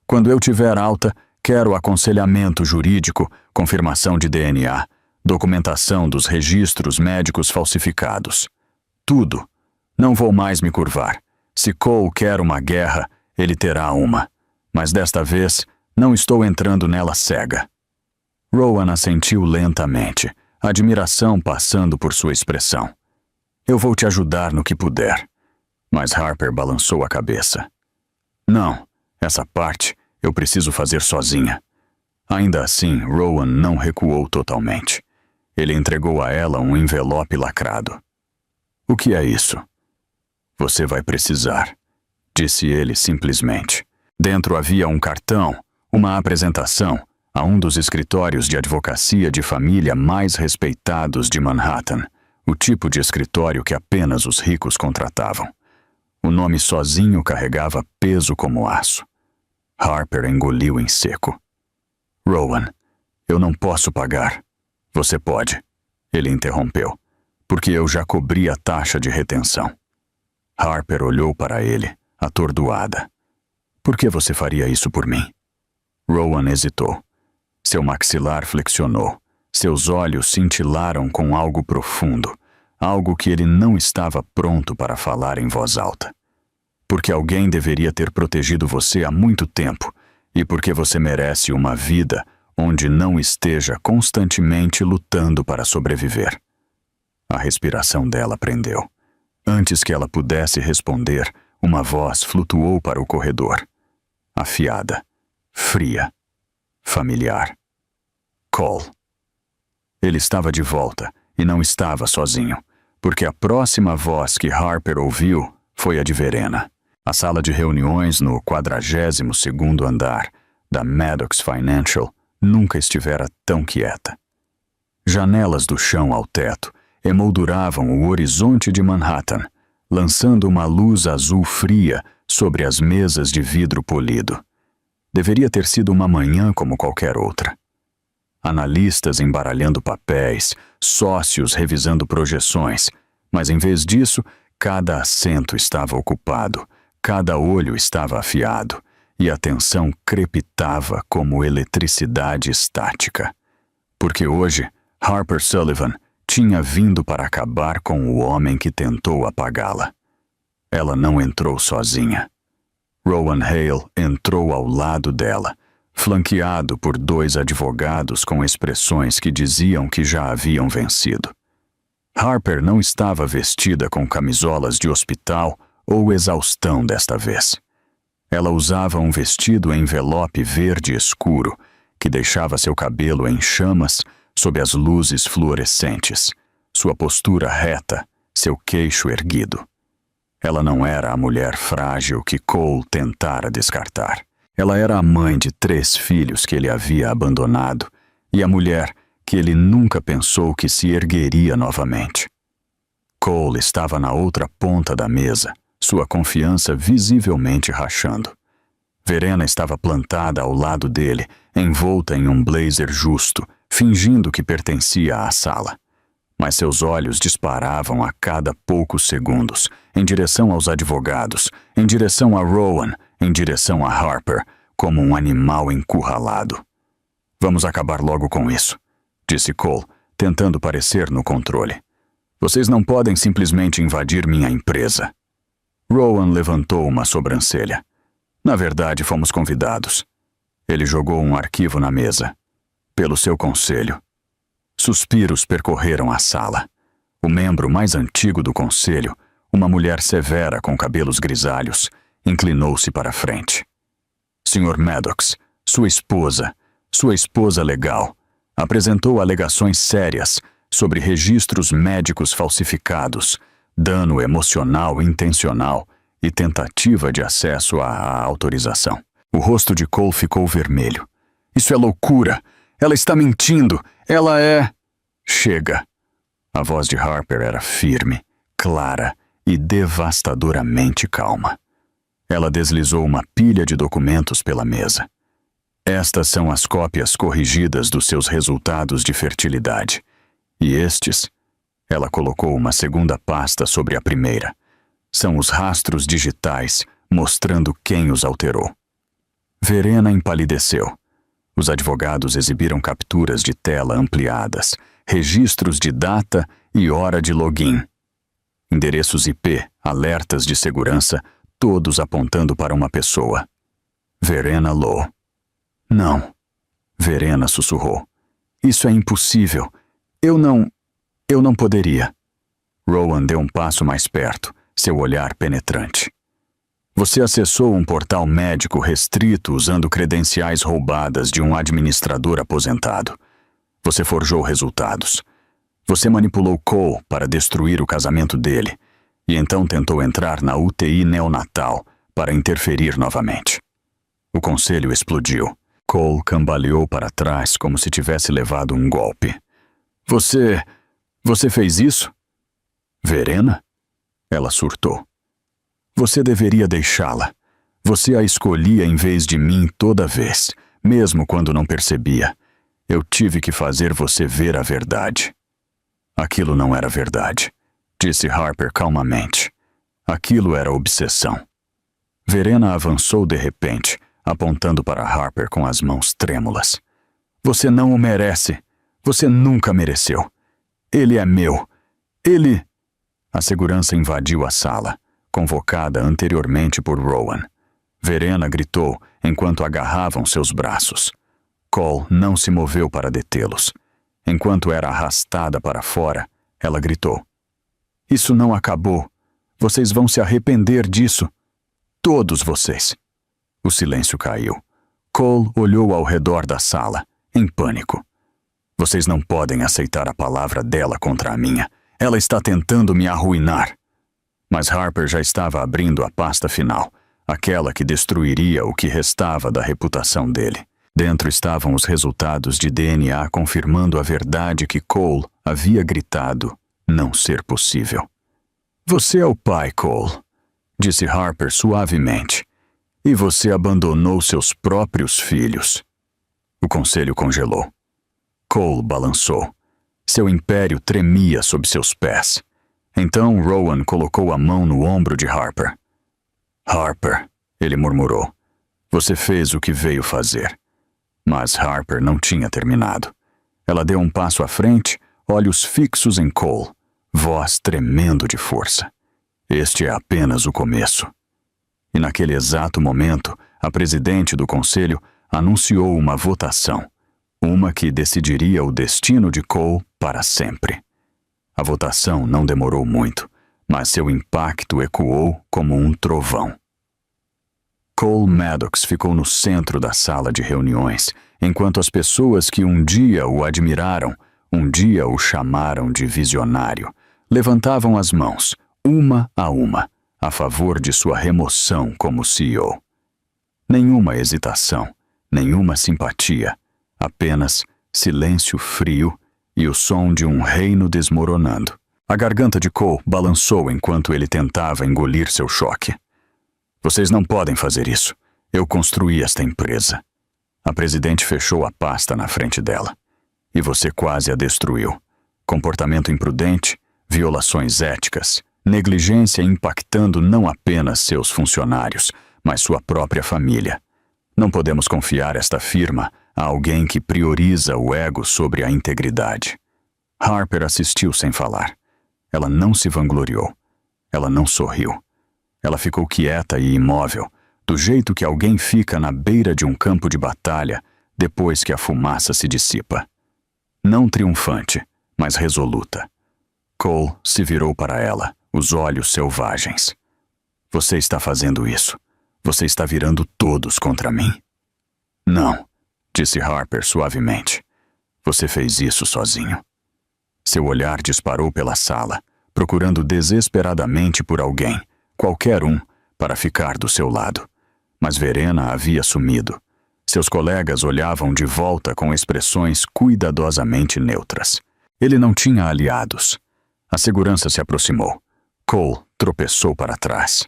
Quando eu tiver alta, quero aconselhamento jurídico, confirmação de DNA, documentação dos registros médicos falsificados. Tudo. Não vou mais me curvar. Se Cole quer uma guerra, ele terá uma. Mas desta vez, não estou entrando nela cega. Rowan assentiu lentamente, admiração passando por sua expressão. Eu vou te ajudar no que puder. Mas Harper balançou a cabeça. Não, essa parte eu preciso fazer sozinha. Ainda assim, Rowan não recuou totalmente. Ele entregou a ela um envelope lacrado. O que é isso? Você vai precisar, disse ele simplesmente. Dentro havia um cartão, uma apresentação a um dos escritórios de advocacia de família mais respeitados de Manhattan, o tipo de escritório que apenas os ricos contratavam. O nome sozinho carregava peso como aço. Harper engoliu em seco. Rowan, eu não posso pagar. Você pode, ele interrompeu, porque eu já cobri a taxa de retenção. Harper olhou para ele, atordoada. Por que você faria isso por mim? Rowan hesitou. Seu maxilar flexionou. Seus olhos cintilaram com algo profundo, algo que ele não estava pronto para falar em voz alta. Porque alguém deveria ter protegido você há muito tempo e porque você merece uma vida onde não esteja constantemente lutando para sobreviver. A respiração dela prendeu. Antes que ela pudesse responder, uma voz flutuou para o corredor. Afiada, fria, familiar. Cole. Ele estava de volta e não estava sozinho, porque a próxima voz que Harper ouviu foi a de Verena. A sala de reuniões no 42º andar da Maddox Financial nunca estivera tão quieta. Janelas do chão ao teto emolduravam o horizonte de Manhattan, lançando uma luz azul fria sobre as mesas de vidro polido. Deveria ter sido uma manhã como qualquer outra. Analistas embaralhando papéis, sócios revisando projeções, mas em vez disso, cada assento estava ocupado, cada olho estava afiado, e a tensão crepitava como eletricidade estática. Porque hoje, Harper Sullivan tinha vindo para acabar com o homem que tentou apagá-la. Ela não entrou sozinha. Rowan Hale entrou ao lado dela, flanqueado por 2 advogados com expressões que diziam que já haviam vencido. Harper não estava vestida com camisolas de hospital ou exaustão desta vez. Ela usava um vestido envelope verde escuro que deixava seu cabelo em chamas sob as luzes fluorescentes, sua postura reta, seu queixo erguido. Ela não era a mulher frágil que Cole tentara descartar. Ela era a mãe de 3 filhos que ele havia abandonado e a mulher que ele nunca pensou que se ergueria novamente. Cole estava na outra ponta da mesa, sua confiança visivelmente rachando. Verena estava plantada ao lado dele, envolta em um blazer justo, fingindo que pertencia à sala. Mas seus olhos disparavam a cada poucos segundos, em direção aos advogados, em direção a Rowan, em direção a Harper, como um animal encurralado. Vamos acabar logo com isso, disse Cole, tentando parecer no controle. Vocês não podem simplesmente invadir minha empresa. Rowan levantou uma sobrancelha. Na verdade, fomos convidados. Ele jogou um arquivo na mesa. Pelo seu conselho. Suspiros percorreram a sala. O membro mais antigo do conselho, uma mulher severa com cabelos grisalhos, inclinou-se para a frente. Sr. Maddox, sua esposa legal, apresentou alegações sérias sobre registros médicos falsificados, dano emocional intencional e tentativa de acesso à autorização. O rosto de Cole ficou vermelho. Isso é loucura! Ela está mentindo! Ela é... Chega! A voz de Harper era firme, clara e devastadoramente calma. Ela deslizou uma pilha de documentos pela mesa. Estas são as cópias corrigidas dos seus resultados de fertilidade. E estes... Ela colocou uma segunda pasta sobre a primeira. São os rastros digitais, mostrando quem os alterou. Verena empalideceu. Os advogados exibiram capturas de tela ampliadas, registros de data e hora de login. Endereços IP, alertas de segurança, todos apontando para uma pessoa. Verena Lowe. Não. Verena sussurrou. Isso é impossível. Eu não poderia. Rowan deu um passo mais perto, seu olhar penetrante. Você acessou um portal médico restrito usando credenciais roubadas de um administrador aposentado. Você forjou resultados. Você manipulou Cole para destruir o casamento dele e então tentou entrar na UTI neonatal para interferir novamente. O conselho explodiu. Cole cambaleou para trás como se tivesse levado um golpe. Você fez isso? Verena? Ela surtou. Você deveria deixá-la. Você a escolhia em vez de mim toda vez, mesmo quando não percebia. Eu tive que fazer você ver a verdade. Aquilo não era verdade, disse Harper calmamente. Aquilo era obsessão. Verena avançou de repente, apontando para Harper com as mãos trêmulas. Você não o merece. Você nunca mereceu. Ele é meu. Ele... A segurança invadiu a sala, convocada anteriormente por Rowan. Verena gritou enquanto agarravam seus braços. Cole não se moveu para detê-los. Enquanto era arrastada para fora, ela gritou. Isso não acabou. Vocês vão se arrepender disso. Todos vocês. O silêncio caiu. Cole olhou ao redor da sala, em pânico. Vocês não podem aceitar a palavra dela contra a minha. Ela está tentando me arruinar. Mas Harper já estava abrindo a pasta final, aquela que destruiria o que restava da reputação dele. Dentro estavam os resultados de DNA confirmando a verdade que Cole havia gritado não ser possível. "Você é o pai, Cole", disse Harper suavemente. "E você abandonou seus próprios filhos." O conselho congelou. Cole balançou. Seu império tremia sob seus pés. Então Rowan colocou a mão no ombro de Harper. "Harper", ele murmurou, "você fez o que veio fazer." Mas Harper não tinha terminado. Ela deu um passo à frente, olhos fixos em Cole, voz tremendo de força. "Este é apenas o começo." E naquele exato momento, a presidente do conselho anunciou uma votação, uma que decidiria o destino de Cole para sempre. A votação não demorou muito, mas seu impacto ecoou como um trovão. Cole Maddox ficou no centro da sala de reuniões, enquanto as pessoas que um dia o admiraram, um dia o chamaram de visionário, levantavam as mãos, uma, a favor de sua remoção como CEO. Nenhuma hesitação, nenhuma simpatia, apenas silêncio frio e o som de um reino desmoronando. A garganta de Cole balançou enquanto ele tentava engolir seu choque. "Vocês não podem fazer isso. Eu construí esta empresa." A presidente fechou a pasta na frente dela. "E você quase a destruiu. Comportamento imprudente, violações éticas, negligência impactando não apenas seus funcionários, mas sua própria família. Não podemos confiar esta firma a alguém que prioriza o ego sobre a integridade." Harper assistiu sem falar. Ela não se vangloriou. Ela não sorriu. Ela ficou quieta e imóvel, do jeito que alguém fica na beira de um campo de batalha depois que a fumaça se dissipa. Não triunfante, mas resoluta. Cole se virou para ela, os olhos selvagens. "Você está fazendo isso. Você está virando todos contra mim." "Não", disse Harper suavemente. "Você fez isso sozinho." Seu olhar disparou pela sala, procurando desesperadamente por alguém, qualquer um, para ficar do seu lado. Mas Verena havia sumido. Seus colegas olhavam de volta com expressões cuidadosamente neutras. Ele não tinha aliados. A segurança se aproximou. Cole tropeçou para trás.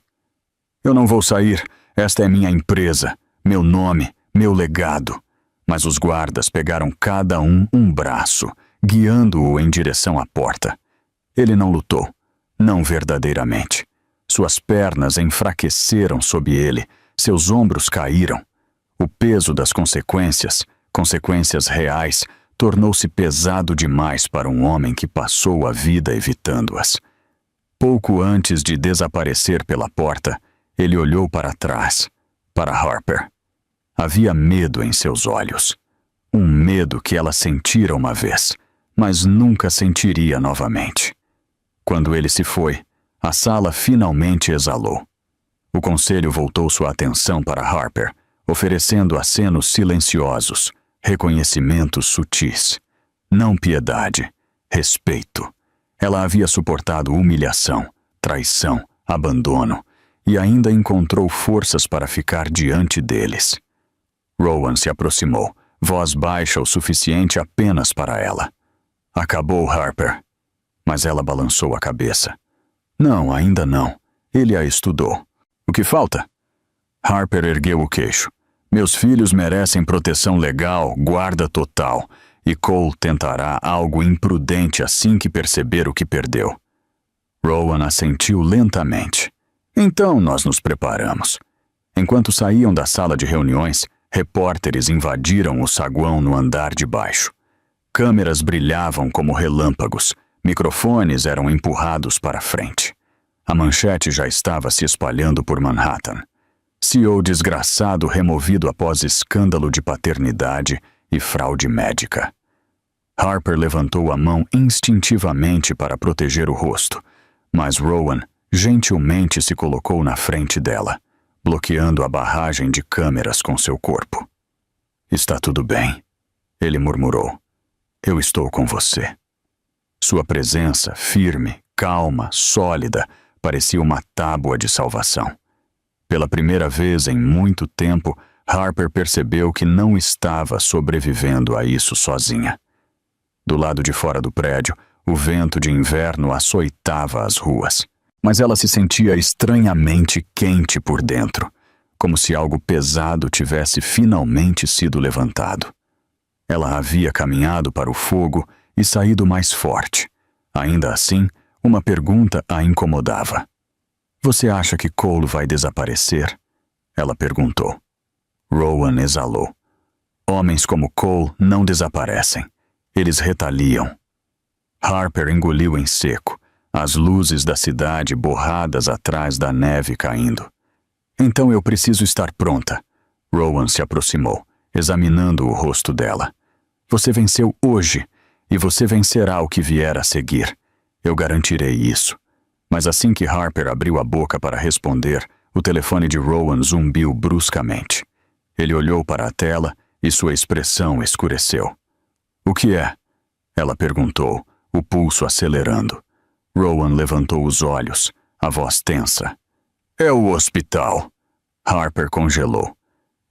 "Eu não vou sair. Esta é minha empresa, meu nome, meu legado." Mas os guardas pegaram cada um braço, guiando-o em direção à porta. Ele não lutou, não verdadeiramente. Suas pernas enfraqueceram sob ele, seus ombros caíram. O peso das consequências reais, tornou-se pesado demais para um homem que passou a vida evitando-as. Pouco antes de desaparecer pela porta, ele olhou para trás, para Harper. Havia medo em seus olhos. Um medo que ela sentira uma vez, mas nunca sentiria novamente. Quando ele se foi, a sala finalmente exalou. O conselho voltou sua atenção para Harper, oferecendo acenos silenciosos, reconhecimentos sutis. Não piedade, respeito. Ela havia suportado humilhação, traição, abandono, e ainda encontrou forças para ficar diante deles. Rowan se aproximou, voz baixa o suficiente apenas para ela. "Acabou, Harper." Mas ela balançou a cabeça. "Não, ainda não. Ele a estudou. O que falta?" Harper ergueu o queixo. "Meus filhos merecem proteção legal, guarda total, e Cole tentará algo imprudente assim que perceber o que perdeu." Rowan assentiu lentamente. "Então nós nos preparamos." Enquanto saíam da sala de reuniões, repórteres invadiram o saguão no andar de baixo. Câmeras brilhavam como relâmpagos, microfones eram empurrados para frente. A manchete já estava se espalhando por Manhattan. CEO desgraçado removido após escândalo de paternidade e fraude médica. Harper levantou a mão instintivamente para proteger o rosto, mas Rowan gentilmente se colocou na frente dela, bloqueando a barragem de câmeras com seu corpo. "Está tudo bem", ele murmurou. "Eu estou com você." Sua presença, firme, calma, sólida, parecia uma tábua de salvação. Pela primeira vez em muito tempo, Harper percebeu que não estava sobrevivendo a isso sozinha. Do lado de fora do prédio, o vento de inverno açoitava as ruas, mas ela se sentia estranhamente quente por dentro, como se algo pesado tivesse finalmente sido levantado. Ela havia caminhado para o fogo e saído mais forte. Ainda assim, uma pergunta a incomodava. "Você acha que Cole vai desaparecer?" Ela perguntou. Rowan exalou. "Homens como Cole não desaparecem. Eles retaliam." Harper engoliu em seco, as luzes da cidade borradas atrás da neve caindo. "Então eu preciso estar pronta." Rowan se aproximou, examinando o rosto dela. "Você venceu hoje, e você vencerá o que vier a seguir. Eu garantirei isso." Mas assim que Harper abriu a boca para responder, o telefone de Rowan zumbiu bruscamente. Ele olhou para a tela e sua expressão escureceu. "O que é?" ela perguntou, o pulso acelerando. Rowan levantou os olhos, a voz tensa. "É o hospital." Harper congelou.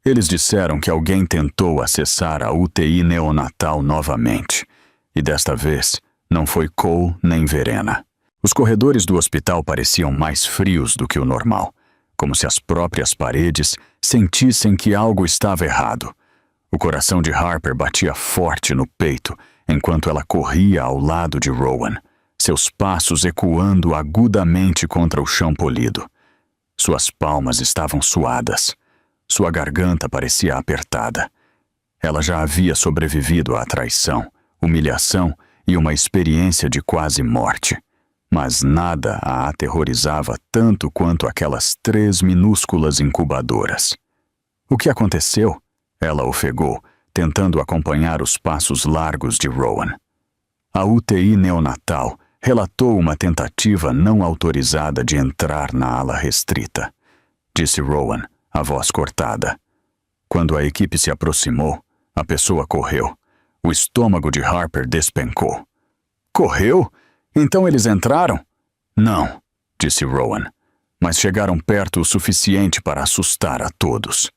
Eles disseram que alguém tentou acessar a UTI neonatal novamente. E desta vez, não foi Cole nem Verena. Os corredores do hospital pareciam mais frios do que o normal, como se as próprias paredes sentissem que algo estava errado. O coração de Harper batia forte no peito enquanto ela corria ao lado de Rowan, seus passos ecoando agudamente contra o chão polido. Suas palmas estavam suadas. Sua garganta parecia apertada. Ela já havia sobrevivido à traição, humilhação e uma experiência de quase morte. Mas nada a aterrorizava tanto quanto aquelas 3 minúsculas incubadoras. "O que aconteceu?" ela ofegou, tentando acompanhar os passos largos de Rowan. "A UTI neonatal relatou uma tentativa não autorizada de entrar na ala restrita", disse Rowan, a voz cortada. Quando a equipe se aproximou, a pessoa correu. O estômago de Harper despencou. "Correu? Então eles entraram?" "Não", disse Rowan, "mas chegaram perto o suficiente para assustar a todos."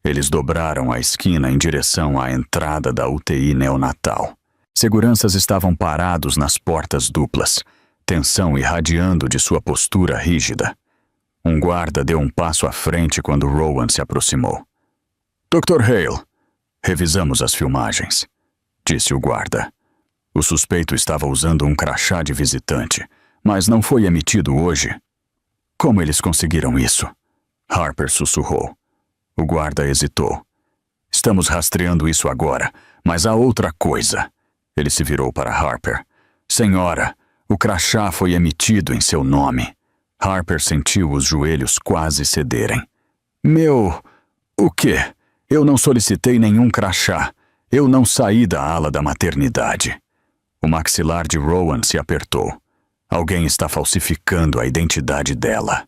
Eles dobraram a esquina em direção à entrada da UTI neonatal. Seguranças estavam parados nas portas duplas, tensão irradiando de sua postura rígida. Um guarda deu um passo à frente quando Rowan se aproximou. "Dr. Hale, revisamos as filmagens", disse o guarda. O suspeito estava usando um crachá de visitante, mas não foi emitido hoje. "Como eles conseguiram isso?" Harper sussurrou. O guarda hesitou. "Estamos rastreando isso agora, mas há outra coisa." Ele se virou para Harper. "Senhora, o crachá foi emitido em seu nome." Harper sentiu os joelhos quase cederem. O quê? Eu não solicitei nenhum crachá. Eu não saí da ala da maternidade." O maxilar de Rowan se apertou. Alguém está falsificando a identidade dela.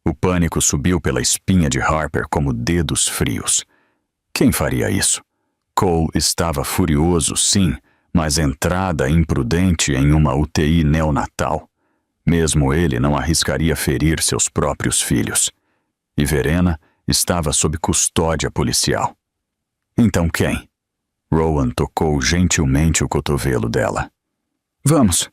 O pânico subiu pela espinha de Harper como dedos frios. Quem faria isso? Cole estava furioso, sim, mas entrada imprudente em uma UTI neonatal. Mesmo ele não arriscaria ferir seus próprios filhos. E Verena estava sob custódia policial. Então quem? Rowan tocou gentilmente o cotovelo dela. Vamos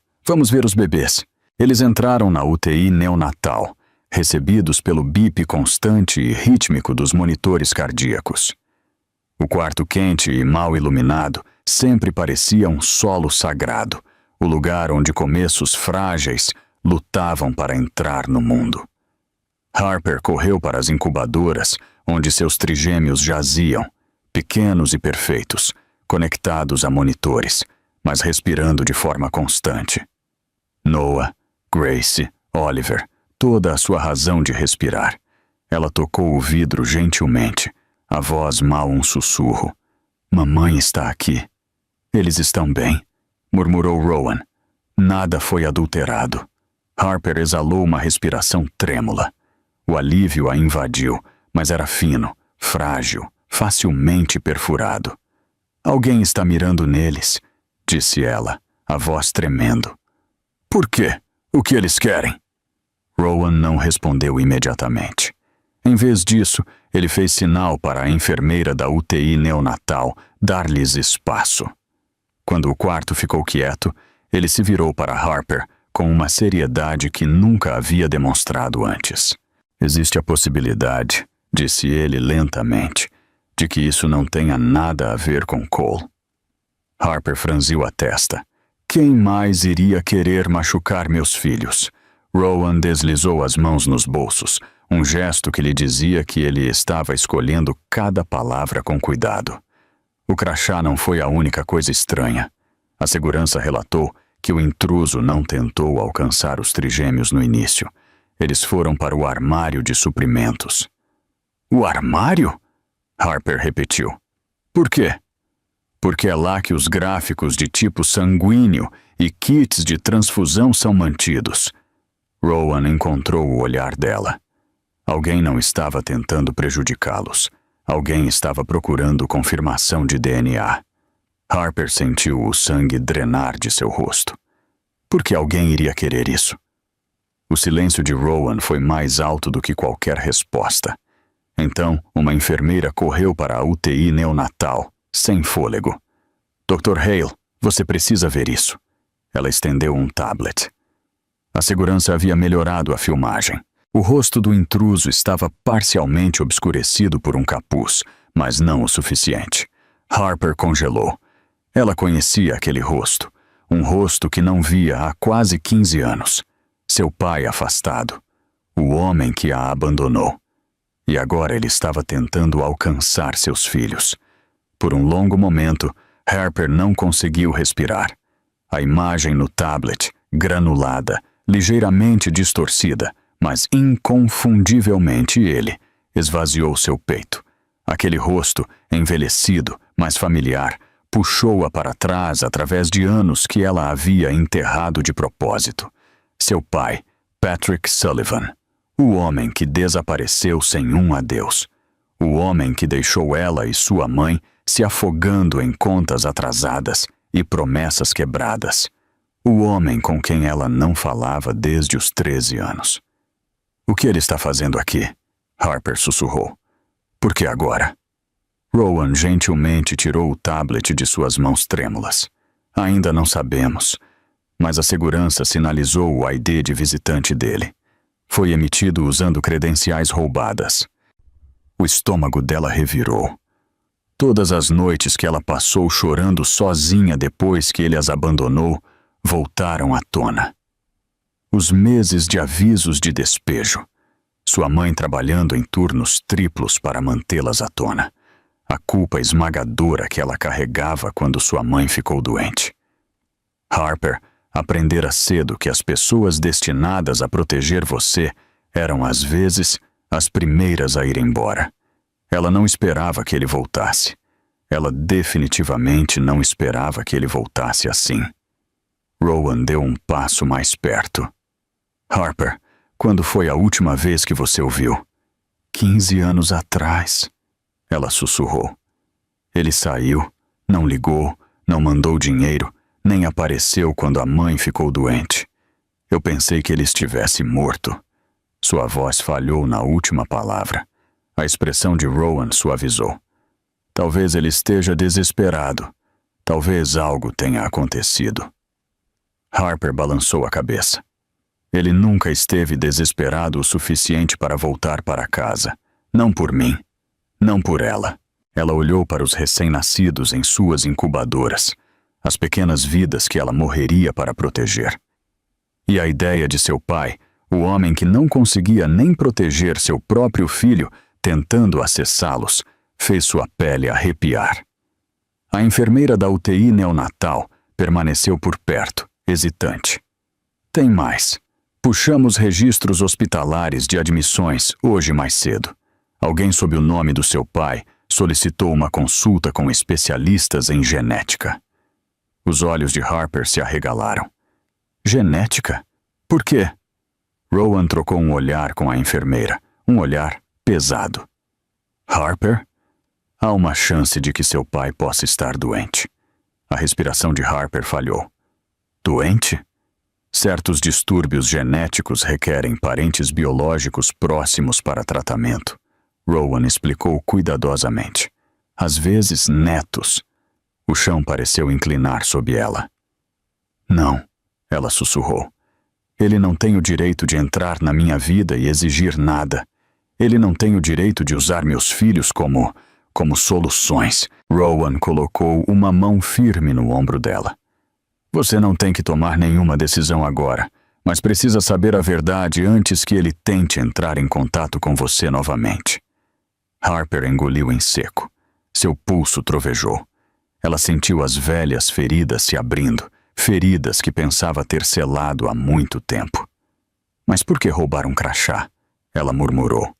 ver os bebês. Eles entraram na UTI neonatal, recebidos pelo bip constante e rítmico dos monitores cardíacos. O quarto quente e mal iluminado sempre parecia um solo sagrado, o lugar onde começos frágeis lutavam para entrar no mundo. Harper correu para as incubadoras, onde seus trigêmeos jaziam, pequenos e perfeitos, conectados a monitores, mas respirando de forma constante. Noah, Grace, Oliver, toda a sua razão de respirar. Ela tocou o vidro gentilmente, a voz mal um sussurro. "Mamãe está aqui." "Eles estão bem", murmurou Rowan. Nada foi adulterado. Harper exalou uma respiração trêmula. O alívio a invadiu, mas era fino, frágil, facilmente perfurado. "Alguém está mirando neles", disse ela, a voz tremendo. "Por quê? O que eles querem?" Rowan não respondeu imediatamente. Em vez disso, ele fez sinal para a enfermeira da UTI neonatal dar-lhes espaço. Quando o quarto ficou quieto, ele se virou para Harper com uma seriedade que nunca havia demonstrado antes. Existe a possibilidade, disse ele lentamente, de que isso não tenha nada a ver com Cole. Harper franziu a testa. Quem mais iria querer machucar meus filhos? Rowan deslizou as mãos nos bolsos, um gesto que lhe dizia que ele estava escolhendo cada palavra com cuidado. O crachá não foi a única coisa estranha. A segurança relatou que o intruso não tentou alcançar os trigêmeos no início. Eles foram para o armário de suprimentos. O armário? Harper repetiu. Por quê? Porque é lá que os gráficos de tipo sanguíneo e kits de transfusão são mantidos. Rowan encontrou o olhar dela. Alguém não estava tentando prejudicá-los. Alguém estava procurando confirmação de DNA. Harper sentiu o sangue drenar de seu rosto. Por que alguém iria querer isso? O silêncio de Rowan foi mais alto do que qualquer resposta. Então, uma enfermeira correu para a UTI neonatal, sem fôlego. Dr. Hale, você precisa ver isso. Ela estendeu um tablet. A segurança havia melhorado a filmagem. O rosto do intruso estava parcialmente obscurecido por um capuz, mas não o suficiente. Harper congelou. Ela conhecia aquele rosto. Um rosto que não via há quase 15 anos. Seu pai afastado. O homem que a abandonou. E agora ele estava tentando alcançar seus filhos. Por um longo momento, Harper não conseguiu respirar. A imagem no tablet, granulada, ligeiramente distorcida, mas inconfundivelmente ele, esvaziou seu peito. Aquele rosto, envelhecido, mas familiar, puxou-a para trás através de anos que ela havia enterrado de propósito. Seu pai, Patrick Sullivan. O homem que desapareceu sem um adeus. O homem que deixou ela e sua mãe se afogando em contas atrasadas e promessas quebradas. O homem com quem ela não falava desde os 13 anos. O que ele está fazendo aqui? Harper sussurrou. Por que agora? Rowan gentilmente tirou o tablet de suas mãos trêmulas. Ainda não sabemos, mas a segurança sinalizou o ID de visitante dele. Foi emitido usando credenciais roubadas. O estômago dela revirou. Todas as noites que ela passou chorando sozinha depois que ele as abandonou, voltaram à tona. Os meses de avisos de despejo. Sua mãe trabalhando em turnos triplos para mantê-las à tona. A culpa esmagadora que ela carregava quando sua mãe ficou doente. Harper aprendera cedo que as pessoas destinadas a proteger você eram, às vezes, as primeiras a ir embora. Ela não esperava que ele voltasse. Ela definitivamente não esperava que ele voltasse assim. Rowan deu um passo mais perto. Harper, quando foi a última vez que você o viu? 15 anos atrás. Ela sussurrou. Ele saiu, não ligou, não mandou dinheiro, nem apareceu quando a mãe ficou doente. Eu pensei que ele estivesse morto. Sua voz falhou na última palavra. A expressão de Rowan suavizou. Talvez ele esteja desesperado. Talvez algo tenha acontecido. Harper balançou a cabeça. Ele nunca esteve desesperado o suficiente para voltar para casa. Não por mim. Não por ela. Ela olhou para os recém-nascidos em suas incubadoras. As pequenas vidas que ela morreria para proteger. E a ideia de seu pai, o homem que não conseguia nem proteger seu próprio filho, tentando acessá-los, fez sua pele arrepiar. A enfermeira da UTI neonatal permaneceu por perto, hesitante. Tem mais. Puxamos registros hospitalares de admissões hoje mais cedo. Alguém sob o nome do seu pai solicitou uma consulta com especialistas em genética. Os olhos de Harper se arregalaram. Genética? Por quê? Rowan trocou um olhar com a enfermeira, um olhar pesado. Harper? Há uma chance de que seu pai possa estar doente. A respiração de Harper falhou. Doente? Certos distúrbios genéticos requerem parentes biológicos próximos para tratamento. Rowan explicou cuidadosamente. Às vezes, netos. O chão pareceu inclinar sob ela. Não, ela sussurrou. Ele não tem o direito de entrar na minha vida e exigir nada. Ele não tem o direito de usar meus filhos como soluções. Rowan colocou uma mão firme no ombro dela. Você não tem que tomar nenhuma decisão agora, mas precisa saber a verdade antes que ele tente entrar em contato com você novamente. Harper engoliu em seco. Seu pulso trovejou. Ela sentiu as velhas feridas se abrindo, feridas que pensava ter selado há muito tempo. Mas por que roubar um crachá? Ela murmurou.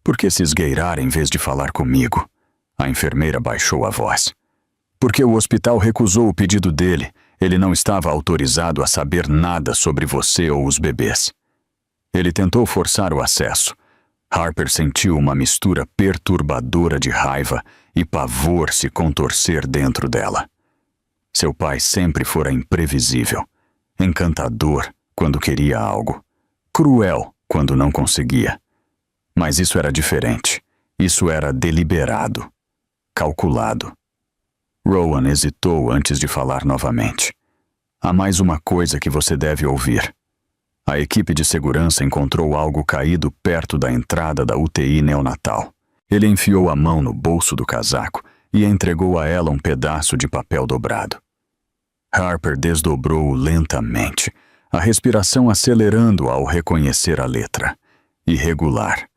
Por que se esgueirar em vez de falar comigo? A enfermeira baixou a voz. Porque o hospital recusou o pedido dele. Ele não estava autorizado a saber nada sobre você ou os bebês. Ele tentou forçar o acesso. Harper sentiu uma mistura perturbadora de raiva e pavor se contorcer dentro dela. Seu pai sempre fora imprevisível, encantador quando queria algo, cruel quando não conseguia. Mas isso era diferente. Isso era deliberado, calculado. Rowan hesitou antes de falar novamente. Há mais uma coisa que você deve ouvir. A equipe de segurança encontrou algo caído perto da entrada da UTI neonatal. Ele enfiou a mão no bolso do casaco e entregou a ela um pedaço de papel dobrado. Harper desdobrou-o lentamente, a respiração acelerando ao reconhecer a letra. Irregular,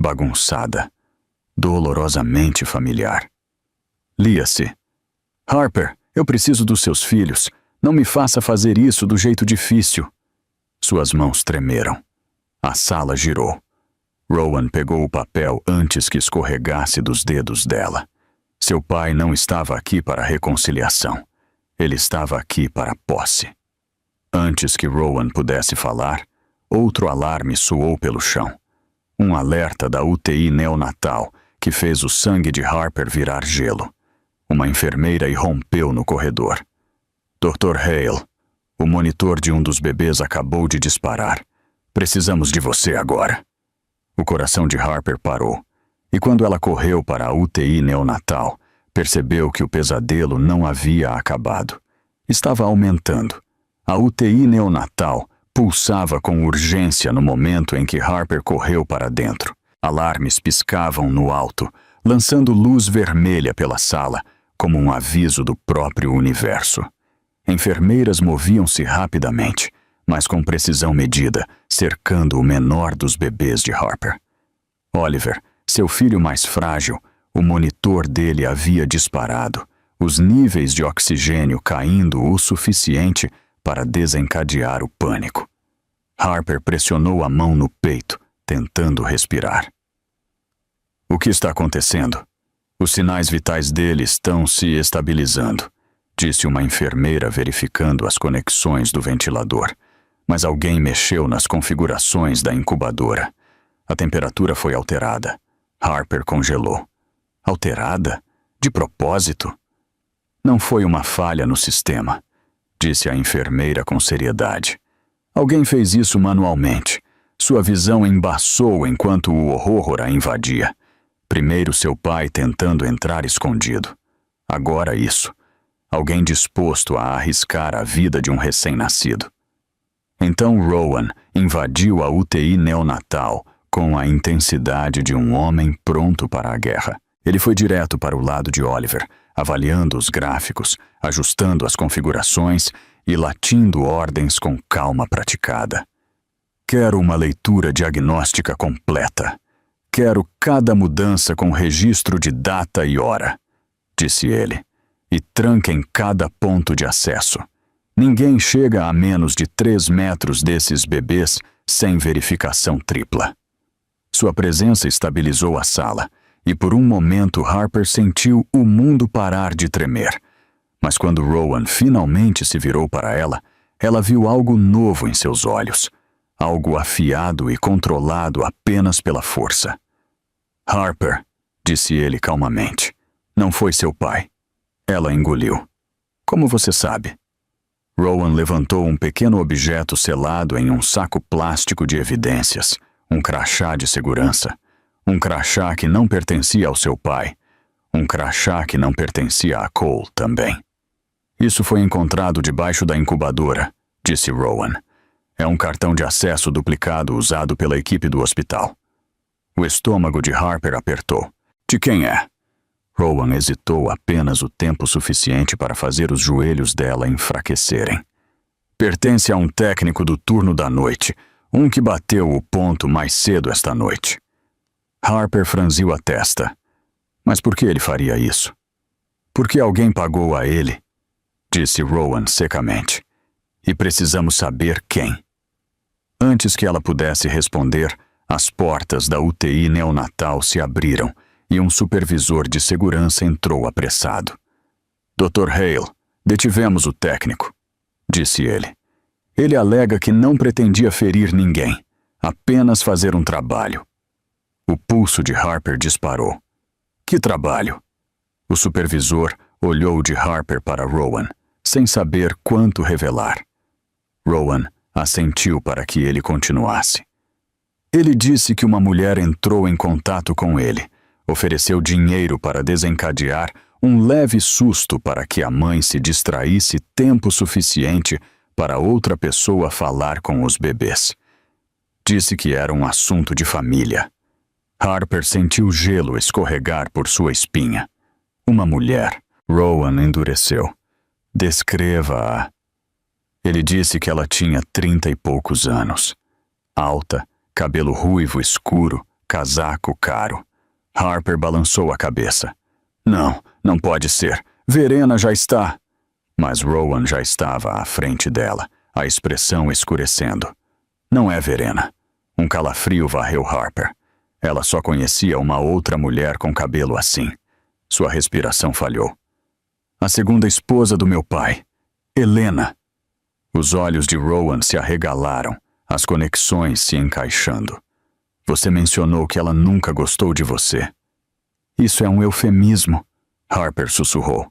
bagunçada, dolorosamente familiar. Lia-se. Harper, eu preciso dos seus filhos. Não me faça fazer isso do jeito difícil. Suas mãos tremeram. A sala girou. Rowan pegou o papel antes que escorregasse dos dedos dela. Seu pai não estava aqui para reconciliação. Ele estava aqui para posse. Antes que Rowan pudesse falar, outro alarme soou pelo chão. Um alerta da UTI neonatal que fez o sangue de Harper virar gelo. Uma enfermeira irrompeu no corredor. Dr. Hale, o monitor de um dos bebês acabou de disparar. Precisamos de você agora. O coração de Harper parou, e quando ela correu para a UTI neonatal, percebeu que o pesadelo não havia acabado. Estava aumentando. A UTI neonatal pulsava com urgência no momento em que Harper correu para dentro. Alarmes piscavam no alto, lançando luz vermelha pela sala, como um aviso do próprio universo. Enfermeiras moviam-se rapidamente, mas com precisão medida, cercando o menor dos bebês de Harper. Oliver, seu filho mais frágil, o monitor dele havia disparado, os níveis de oxigênio caindo o suficiente para desencadear o pânico. Harper pressionou a mão no peito, tentando respirar. O que está acontecendo? Os sinais vitais dele estão se estabilizando, disse uma enfermeira verificando as conexões do ventilador. Mas alguém mexeu nas configurações da incubadora. A temperatura foi alterada. Harper congelou. Alterada? De propósito? Não foi uma falha no sistema, disse a enfermeira com seriedade. Alguém fez isso manualmente. Sua visão embaçou enquanto o horror a invadia. Primeiro seu pai tentando entrar escondido. Agora isso. Alguém disposto a arriscar a vida de um recém-nascido. Então Rowan invadiu a UTI neonatal com a intensidade de um homem pronto para a guerra. Ele foi direto para o lado de Oliver, avaliando os gráficos, ajustando as configurações e latindo ordens com calma praticada. Quero uma leitura diagnóstica completa. Quero cada mudança com registro de data e hora, disse ele, e tranquem cada ponto de acesso. Ninguém chega a menos de 3 metros desses bebês sem verificação tripla. Sua presença estabilizou a sala, e por um momento Harper sentiu o mundo parar de tremer. Mas quando Rowan finalmente se virou para ela, ela viu algo novo em seus olhos, algo afiado e controlado apenas pela força. Harper, disse ele calmamente, não foi seu pai. Ela engoliu. Como você sabe? Rowan levantou um pequeno objeto selado em um saco plástico de evidências, um crachá de segurança. Um crachá que não pertencia ao seu pai. Um crachá que não pertencia a Cole também. Isso foi encontrado debaixo da incubadora, disse Rowan. É um cartão de acesso duplicado usado pela equipe do hospital. O estômago de Harper apertou. De quem é? Rowan hesitou apenas o tempo suficiente para fazer os joelhos dela enfraquecerem. Pertence a um técnico do turno da noite, um que bateu o ponto mais cedo esta noite. Harper franziu a testa. Mas por que ele faria isso? Porque alguém pagou a ele, disse Rowan secamente. E precisamos saber quem. Antes que ela pudesse responder, as portas da UTI neonatal se abriram e um supervisor de segurança entrou apressado. Dr. Hale, detivemos o técnico, disse ele. Ele alega que não pretendia ferir ninguém, apenas fazer um trabalho. O pulso de Harper disparou. Que trabalho? O supervisor olhou de Harper para Rowan, sem saber quanto revelar. Rowan assentiu para que ele continuasse. Ele disse que uma mulher entrou em contato com ele, ofereceu dinheiro para desencadear um leve susto para que a mãe se distraísse tempo suficiente para outra pessoa falar com os bebês. Disse que era um assunto de família. Harper sentiu gelo escorregar por sua espinha. Uma mulher. Rowan endureceu. Descreva-a. Ele disse que ela tinha 30 e poucos anos. Alta, cabelo ruivo escuro, casaco caro. Harper balançou a cabeça. Não pode ser. Verena já está. Mas Rowan já estava à frente dela, a expressão escurecendo. Não é Verena. Um calafrio varreu Harper. Ela só conhecia uma outra mulher com cabelo assim. Sua respiração falhou. A segunda esposa do meu pai, Helena. Os olhos de Rowan se arregalaram, as conexões se encaixando. Você mencionou que ela nunca gostou de você. Isso é um eufemismo, Harper sussurrou.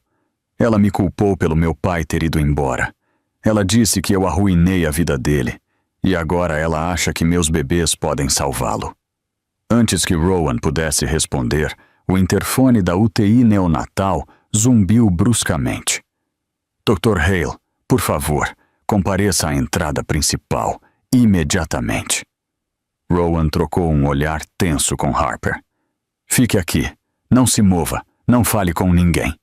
Ela me culpou pelo meu pai ter ido embora. Ela disse que eu arruinei a vida dele, e agora ela acha que meus bebês podem salvá-lo. Antes que Rowan pudesse responder, o interfone da UTI neonatal zumbiu bruscamente. Dr. Hale, por favor, compareça à entrada principal, imediatamente. Rowan trocou um olhar tenso com Harper. Fique aqui. Não se mova. Não fale com ninguém.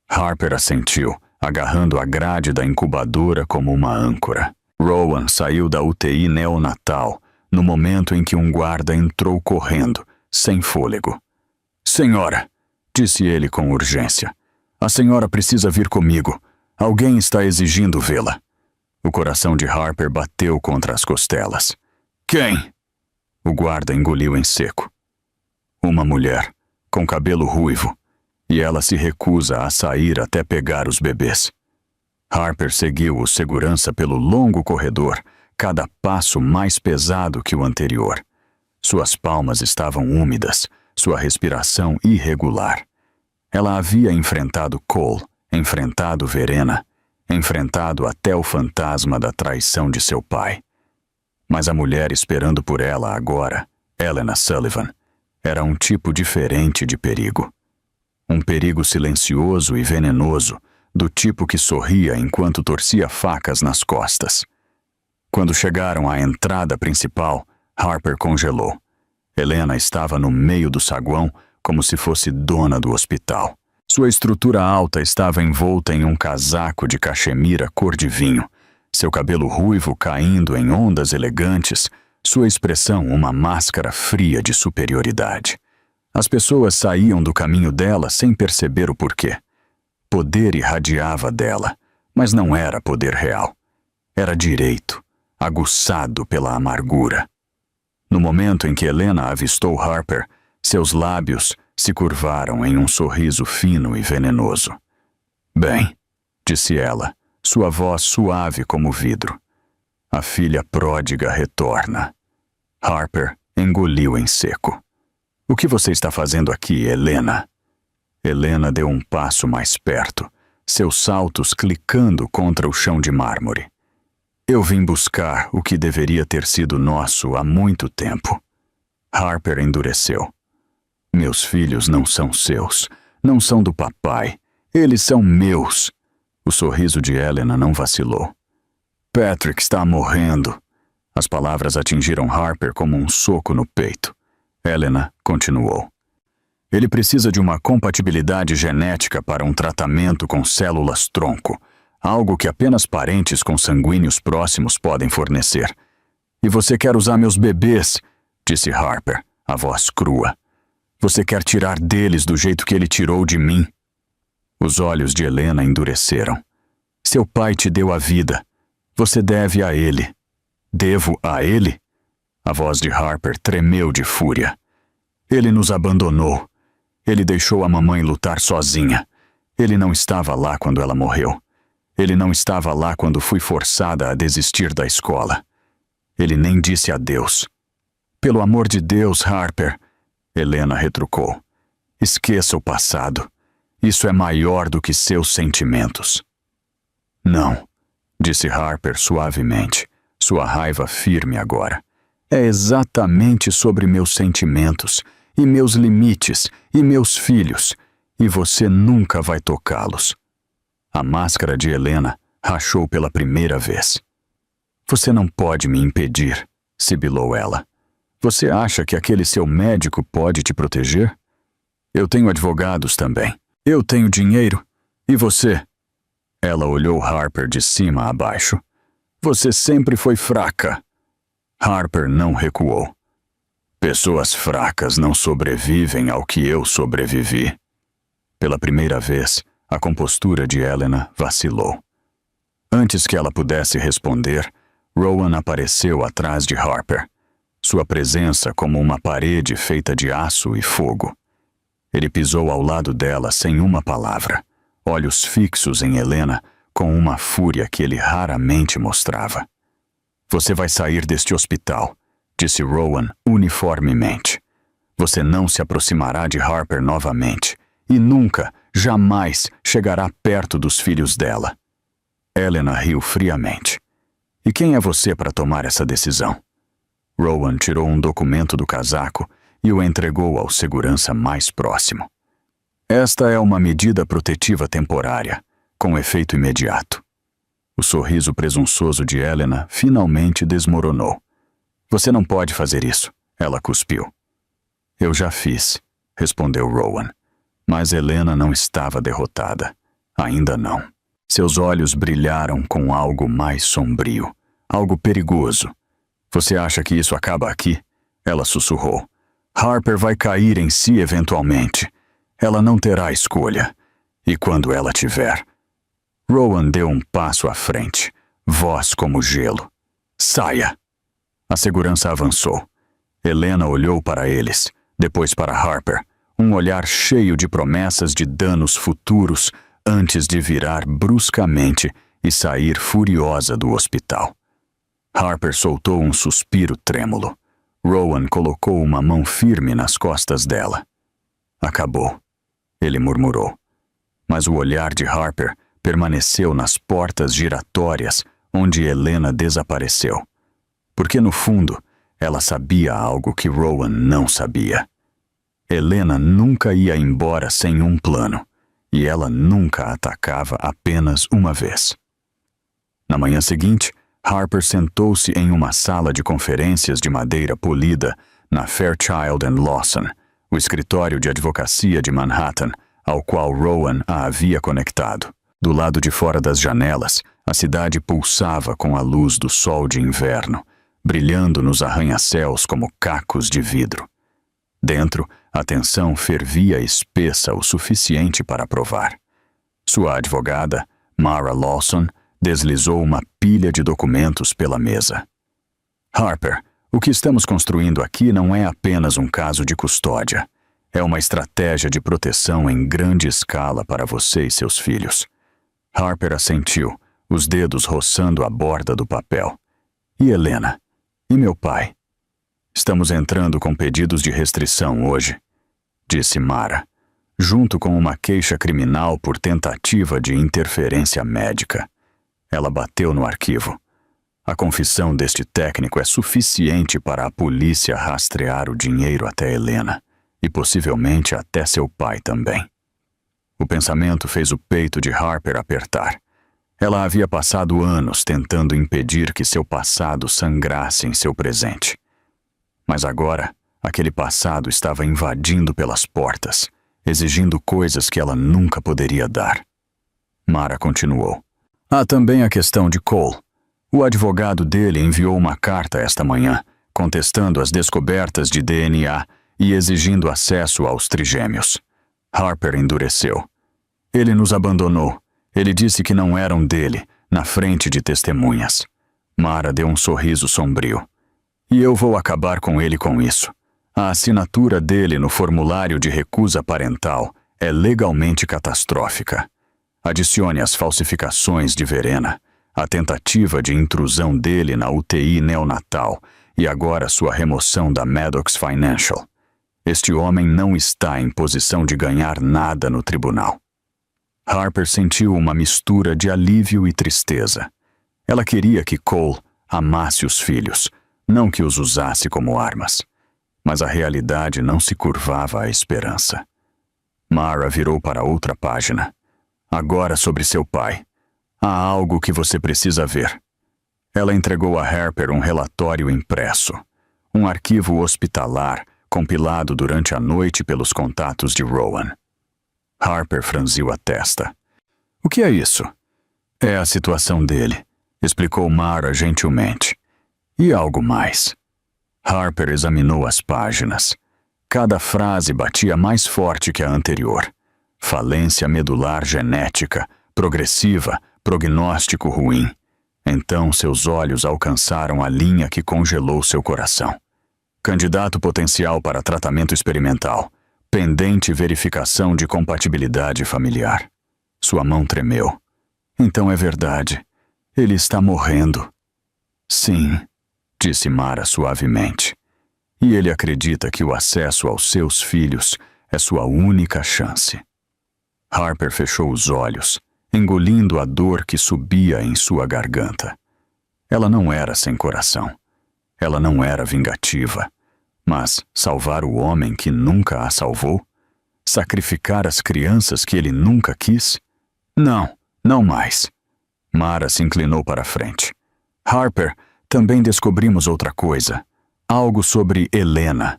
Harper assentiu, agarrando a grade da incubadora como uma âncora. Rowan saiu da UTI neonatal no momento em que um guarda entrou correndo, sem fôlego. Senhora, disse ele com urgência. A senhora precisa vir comigo. Alguém está exigindo vê-la. O coração de Harper bateu contra as costelas. Quem? O guarda engoliu em seco. Uma mulher, com cabelo ruivo, e ela se recusa a sair até pegar os bebês. Harper seguiu o segurança pelo longo corredor, cada passo mais pesado que o anterior. Suas palmas estavam úmidas, sua respiração irregular. Ela havia enfrentado Cole, enfrentado Verena, enfrentado até o fantasma da traição de seu pai. Mas a mulher esperando por ela agora, Helena Sullivan, era um tipo diferente de perigo. Um perigo silencioso e venenoso, do tipo que sorria enquanto torcia facas nas costas. Quando chegaram à entrada principal, Harper congelou. Helena estava no meio do saguão, como se fosse dona do hospital. Sua estrutura alta estava envolta em um casaco de cachemira cor de vinho, seu cabelo ruivo caindo em ondas elegantes, sua expressão uma máscara fria de superioridade. As pessoas saíam do caminho dela sem perceber o porquê. Poder irradiava dela, mas não era poder real. Era direito, aguçado pela amargura. No momento em que Helena avistou Harper, seus lábios se curvaram em um sorriso fino e venenoso. Bem, disse ela, sua voz suave como vidro. A filha pródiga retorna. Harper engoliu em seco. O que você está fazendo aqui, Helena? Helena deu um passo mais perto, seus saltos clicando contra o chão de mármore. Eu vim buscar o que deveria ter sido nosso há muito tempo. Harper endureceu. Meus filhos não são seus, não são do papai. Eles são meus. O sorriso de Helena não vacilou. Patrick está morrendo. As palavras atingiram Harper como um soco no peito. Helena continuou. Ele precisa de uma compatibilidade genética para um tratamento com células-tronco, algo que apenas parentes consanguíneos próximos podem fornecer. E você quer usar meus bebês, disse Harper, a voz crua. Você quer tirar deles do jeito que ele tirou de mim. Os olhos de Helena endureceram. Seu pai te deu a vida. Você deve a ele. Devo a ele? A voz de Harper tremeu de fúria. Ele nos abandonou. Ele deixou a mamãe lutar sozinha. Ele não estava lá quando ela morreu. Ele não estava lá quando fui forçada a desistir da escola. Ele nem disse adeus. Pelo amor de Deus, Harper, Helena retrucou. Esqueça o passado. Isso é maior do que seus sentimentos. Não, disse Harper suavemente, sua raiva firme agora. É exatamente sobre meus sentimentos, e meus limites, e meus filhos, e você nunca vai tocá-los. A máscara de Helena rachou pela primeira vez. Você não pode me impedir, sibilou ela. Você acha que aquele seu médico pode te proteger? Eu tenho advogados também. Eu tenho dinheiro. E você? Ela olhou Harper de cima a baixo. Você sempre foi fraca. Harper não recuou. Pessoas fracas não sobrevivem ao que eu sobrevivi. Pela primeira vez, a compostura de Helena vacilou. Antes que ela pudesse responder, Rowan apareceu atrás de Harper. Sua presença como uma parede feita de aço e fogo. Ele pisou ao lado dela sem uma palavra, olhos fixos em Helena com uma fúria que ele raramente mostrava. Você vai sair deste hospital, disse Rowan uniformemente. Você não se aproximará de Harper novamente e nunca, jamais chegará perto dos filhos dela. Helena riu friamente. E quem é você para tomar essa decisão? Rowan tirou um documento do casaco e o entregou ao segurança mais próximo. Esta é uma medida protetiva temporária, com efeito imediato. O sorriso presunçoso de Helena finalmente desmoronou. Você não pode fazer isso, ela cuspiu. Eu já fiz, respondeu Rowan. Mas Helena não estava derrotada. Ainda não. Seus olhos brilharam com algo mais sombrio, algo perigoso. Você acha que isso acaba aqui? Ela sussurrou. Harper vai cair em si eventualmente. Ela não terá escolha. E quando ela tiver... Rowan deu um passo à frente, voz como gelo. Saia! A segurança avançou. Helena olhou para eles, depois para Harper, um olhar cheio de promessas de danos futuros antes de virar bruscamente e sair furiosa do hospital. Harper soltou um suspiro trêmulo. Rowan colocou uma mão firme nas costas dela. Acabou, ele murmurou. Mas o olhar de Harper permaneceu nas portas giratórias onde Helena desapareceu. Porque no fundo, ela sabia algo que Rowan não sabia. Helena nunca ia embora sem um plano, e ela nunca atacava apenas uma vez. Na manhã seguinte, Harper sentou-se em uma sala de conferências de madeira polida na Fairchild & Lawson, o escritório de advocacia de Manhattan, ao qual Rowan a havia conectado. Do lado de fora das janelas, a cidade pulsava com a luz do sol de inverno, brilhando nos arranha-céus como cacos de vidro. Dentro, a tensão fervia espessa o suficiente para provar. Sua advogada, Mara Lawson, deslizou uma pilha de documentos pela mesa. Harper, o que estamos construindo aqui não é apenas um caso de custódia. É uma estratégia de proteção em grande escala para você e seus filhos. Harper assentiu, os dedos roçando a borda do papel. E Helena? E meu pai? Estamos entrando com pedidos de restrição hoje, disse Mara. junto com uma queixa criminal por tentativa de interferência médica. Ela bateu no arquivo. A confissão deste técnico é suficiente para a polícia rastrear o dinheiro até Helena, e possivelmente até seu pai também. O pensamento fez o peito de Harper apertar. Ela havia passado anos tentando impedir que seu passado sangrasse em seu presente. Mas agora, aquele passado estava invadindo pelas portas, exigindo coisas que ela nunca poderia dar. Mara continuou. Há também a questão de Cole. O advogado dele enviou uma carta esta manhã, contestando as descobertas de DNA e exigindo acesso aos trigêmeos. Harper endureceu. Ele nos abandonou. Ele disse que não eram dele, na frente de testemunhas. Mara deu um sorriso sombrio. E eu vou acabar com ele com isso. A assinatura dele no formulário de recusa parental é legalmente catastrófica. Adicione as falsificações de Verena, a tentativa de intrusão dele na UTI neonatal e agora sua remoção da Maddox Financial. Este homem não está em posição de ganhar nada no tribunal. Harper sentiu uma mistura de alívio e tristeza. Ela queria que Cole amasse os filhos, não que os usasse como armas. Mas a realidade não se curvava à esperança. Mara virou para outra página. Agora sobre seu pai. Há algo que você precisa ver. Ela entregou a Harper um relatório impresso. Um arquivo hospitalar compilado durante a noite pelos contatos de Rowan. Harper franziu a testa. O que é isso? É a situação dele, explicou Mara gentilmente. E algo mais. Harper examinou as páginas. Cada frase batia mais forte que a anterior. Falência medular genética, progressiva, prognóstico ruim. Então seus olhos alcançaram a linha que congelou seu coração. Candidato potencial para tratamento experimental. Pendente verificação de compatibilidade familiar. Sua mão tremeu. Então é verdade. Ele está morrendo. Sim, disse Mara suavemente. E ele acredita que o acesso aos seus filhos é sua única chance. Harper fechou os olhos, engolindo a dor que subia em sua garganta. Ela não era sem coração. Ela não era vingativa. Mas salvar o homem que nunca a salvou? Sacrificar as crianças que ele nunca quis? Não, não mais. Mara se inclinou para a frente. Harper, também descobrimos outra coisa. Algo sobre Helena.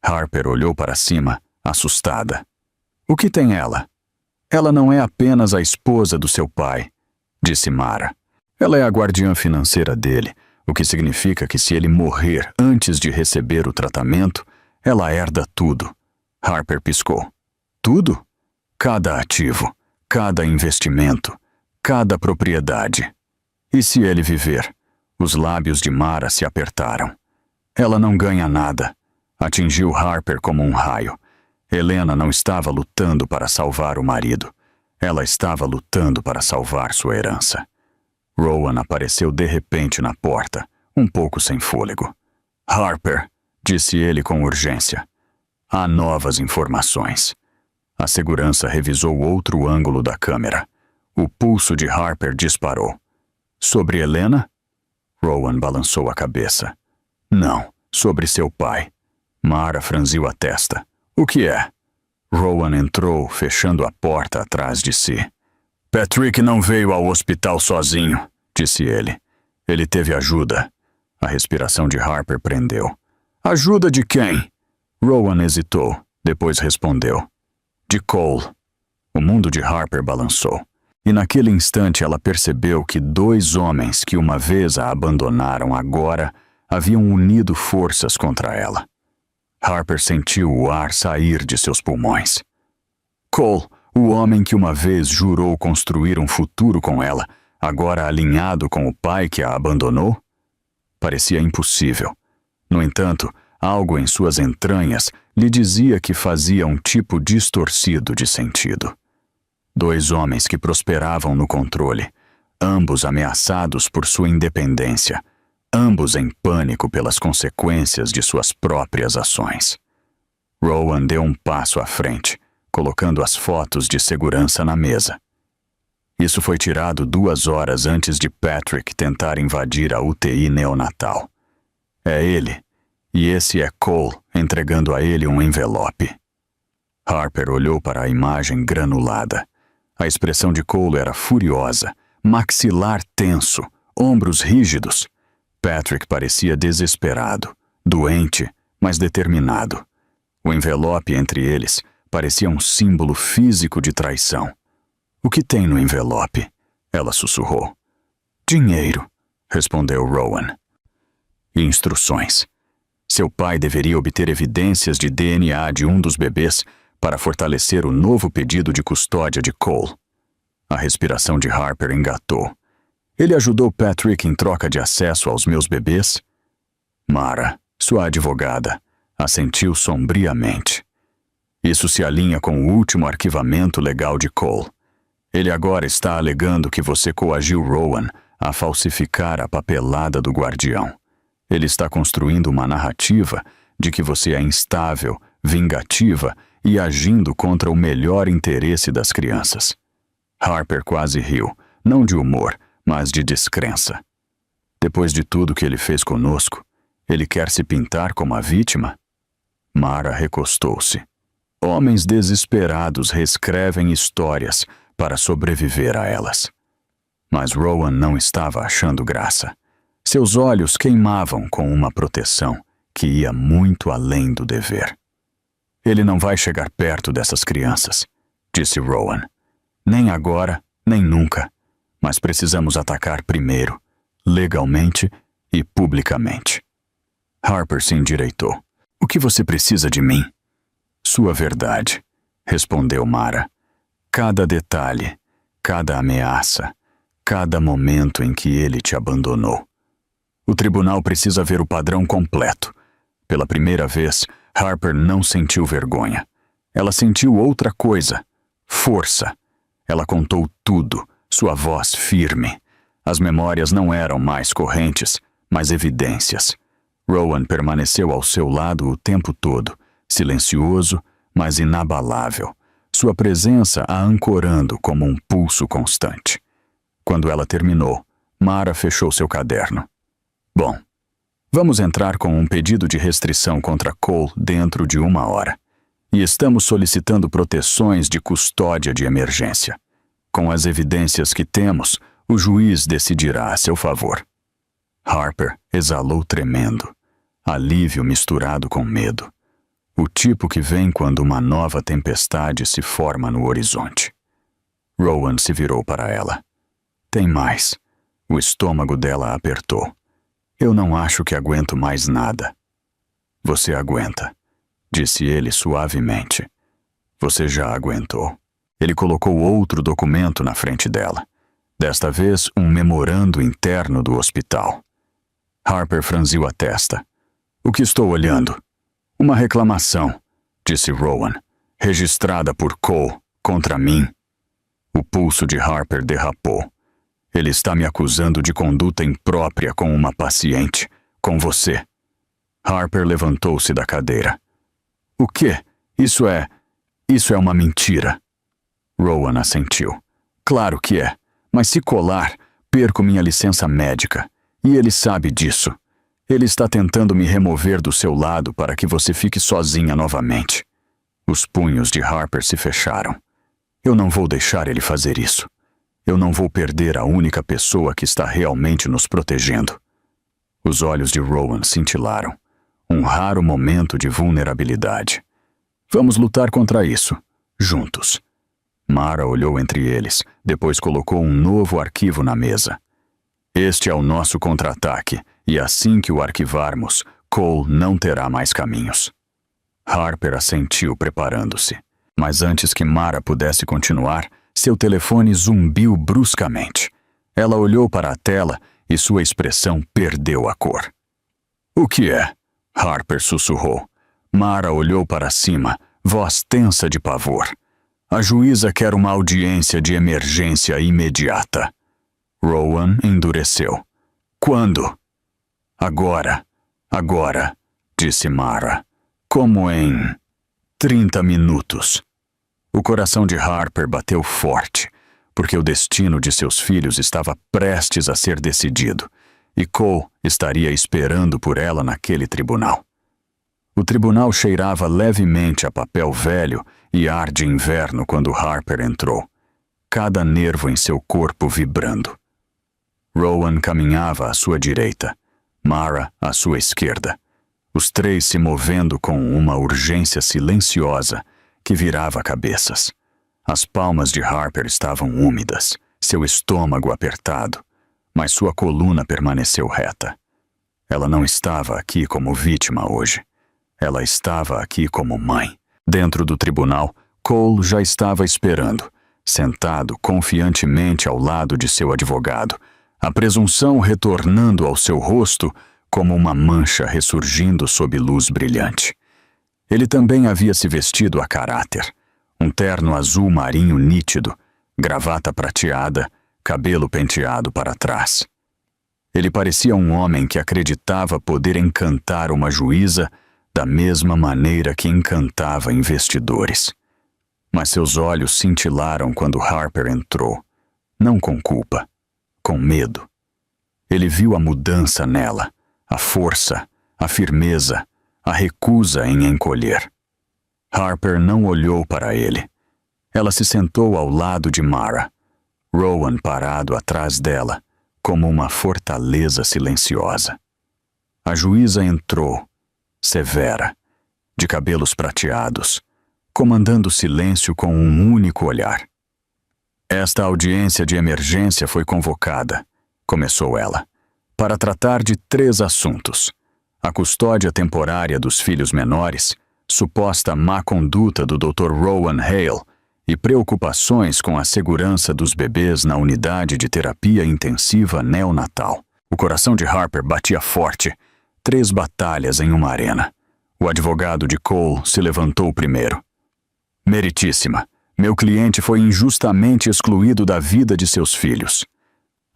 Harper olhou para cima, assustada. O que tem ela? Ela não é apenas a esposa do seu pai, disse Mara. Ela é a guardiã financeira dele, o que significa que se ele morrer antes de receber o tratamento, ela herda tudo. Harper piscou. Tudo? Cada ativo, cada investimento, cada propriedade. E se ele viver? Os lábios de Mara se apertaram. Ela não ganha nada. Atingiu Harper como um raio. Helena não estava lutando para salvar o marido. Ela estava lutando para salvar sua herança. Rowan apareceu de repente na porta, um pouco sem fôlego. Harper, disse ele com urgência. Há novas informações. A segurança revisou outro ângulo da câmera. O pulso de Harper disparou. Sobre Helena? Rowan balançou a cabeça. Não, sobre seu pai. Mara franziu a testa. O que é? Rowan entrou, fechando a porta atrás de si. Patrick não veio ao hospital sozinho, disse ele. Ele teve ajuda. A respiração de Harper prendeu. Ajuda de quem? Rowan hesitou, depois respondeu. De Cole. O mundo de Harper balançou. E naquele instante ela percebeu que dois homens que uma vez a abandonaram agora haviam unido forças contra ela. Harper sentiu o ar sair de seus pulmões. Cole, o homem que uma vez jurou construir um futuro com ela, agora alinhado com o pai que a abandonou? Parecia impossível. No entanto, algo em suas entranhas lhe dizia que fazia um tipo distorcido de sentido. Dois homens que prosperavam no controle, ambos ameaçados por sua independência, ambos em pânico pelas consequências de suas próprias ações. Rowan deu um passo à frente, colocando as fotos de segurança na mesa. Isso foi tirado 2 horas antes de Patrick tentar invadir a UTI neonatal. É ele, e esse é Cole entregando a ele um envelope. Harper olhou para a imagem granulada. A expressão de Cole era furiosa, maxilar tenso, ombros rígidos. Patrick parecia desesperado, doente, mas determinado. O envelope entre eles parecia um símbolo físico de traição. "O que tem no envelope?" ela sussurrou. "Dinheiro", respondeu Rowan. Instruções. Seu pai deveria obter evidências de DNA de um dos bebês para fortalecer o novo pedido de custódia de Cole. A respiração de Harper engatou. "Ele ajudou Patrick em troca de acesso aos meus bebês?" Mara, sua advogada, assentiu sombriamente. "Isso se alinha com o último arquivamento legal de Cole. Ele agora está alegando que você coagiu Rowan a falsificar a papelada do guardião. Ele está construindo uma narrativa de que você é instável, vingativa e agindo contra o melhor interesse das crianças." Harper quase riu, não de humor, mas de descrença. "Depois de tudo que ele fez conosco, ele quer se pintar como a vítima?" Mara recostou-se. "Homens desesperados reescrevem histórias para sobreviver a elas." Mas Rowan não estava achando graça. Seus olhos queimavam com uma proteção que ia muito além do dever. "Ele não vai chegar perto dessas crianças", disse Rowan. "Nem agora, nem nunca. Mas precisamos atacar primeiro, legalmente e publicamente." Harper se endireitou. "O que você precisa de mim?" "Sua verdade", respondeu Mara. "Cada detalhe, cada ameaça, cada momento em que ele te abandonou. O tribunal precisa ver o padrão completo." Pela primeira vez, Harper não sentiu vergonha. Ela sentiu outra coisa: força. Ela contou tudo, sua voz firme. As memórias não eram mais correntes, mas evidências. Rowan permaneceu ao seu lado o tempo todo, silencioso, mas inabalável, sua presença a ancorando como um pulso constante. Quando ela terminou, Mara fechou seu caderno. "Bom, vamos entrar com um pedido de restrição contra Cole dentro de 1 hora. E estamos solicitando proteções de custódia de emergência. Com as evidências que temos, o juiz decidirá a seu favor." Harper exalou tremendo, alívio misturado com medo. O tipo que vem quando uma nova tempestade se forma no horizonte. Rowan se virou para ela. "Tem mais." O estômago dela apertou. "Eu não acho que aguento mais nada." "Você aguenta", disse ele suavemente. "Você já aguentou." Ele colocou outro documento na frente dela. Desta vez, um memorando interno do hospital. Harper franziu a testa. "O que estou olhando?" "Uma reclamação", disse Rowan, "registrada por Cole contra mim." O pulso de Harper derrapou. "Ele está me acusando de conduta imprópria com uma paciente, com você." Harper levantou-se da cadeira. "O quê? Isso é uma mentira." Rowan assentiu. "Claro que é, mas se colar, perco minha licença médica. E ele sabe disso. Ele está tentando me remover do seu lado para que você fique sozinha novamente." Os punhos de Harper se fecharam. "Eu não vou deixar ele fazer isso. Eu não vou perder a única pessoa que está realmente nos protegendo." Os olhos de Rowan cintilaram. Um raro momento de vulnerabilidade. "Vamos lutar contra isso, juntos." Mara olhou entre eles, depois colocou um novo arquivo na mesa. "Este é o nosso contra-ataque, e assim que o arquivarmos, Cole não terá mais caminhos." Harper assentiu, preparando-se. Mas antes que Mara pudesse continuar, seu telefone zumbiu bruscamente. Ela olhou para a tela e sua expressão perdeu a cor. "O que é?" Harper sussurrou. Mara olhou para cima, voz tensa de pavor. "A juíza quer uma audiência de emergência imediata." Rowan endureceu. "Quando?" Agora, disse Mara. "Como em 30 minutos." O coração de Harper bateu forte, porque o destino de seus filhos estava prestes a ser decidido, e Cole estaria esperando por ela naquele tribunal. O tribunal cheirava levemente a papel velho e ar de inverno quando Harper entrou, cada nervo em seu corpo vibrando. Rowan caminhava à sua direita, Mara à sua esquerda, os três se movendo com uma urgência silenciosa que virava cabeças. As palmas de Harper estavam úmidas, seu estômago apertado, mas sua coluna permaneceu reta. Ela não estava aqui como vítima hoje. Ela estava aqui como mãe. Dentro do tribunal, Cole já estava esperando, sentado confiantemente ao lado de seu advogado, a presunção retornando ao seu rosto como uma mancha ressurgindo sob luz brilhante. Ele também havia se vestido a caráter. Um terno azul marinho nítido, gravata prateada, cabelo penteado para trás. Ele parecia um homem que acreditava poder encantar uma juíza da mesma maneira que encantava investidores. Mas seus olhos cintilaram quando Harper entrou, não com culpa, com medo. Ele viu a mudança nela, a força, a firmeza, a recusa em encolher. Harper não olhou para ele. Ela se sentou ao lado de Mara, Rowan parado atrás dela, como uma fortaleza silenciosa. A juíza entrou, severa, de cabelos prateados, comandando o silêncio com um único olhar. Esta audiência de emergência foi convocada, começou ela, para tratar de 3 assuntos: a custódia temporária dos filhos menores, suposta má conduta do Dr. Rowan Hale e preocupações com a segurança dos bebês na unidade de terapia intensiva neonatal. O coração de Harper batia forte, 3 batalhas em uma arena. O advogado de Cole se levantou primeiro. Meritíssima, meu cliente foi injustamente excluído da vida de seus filhos.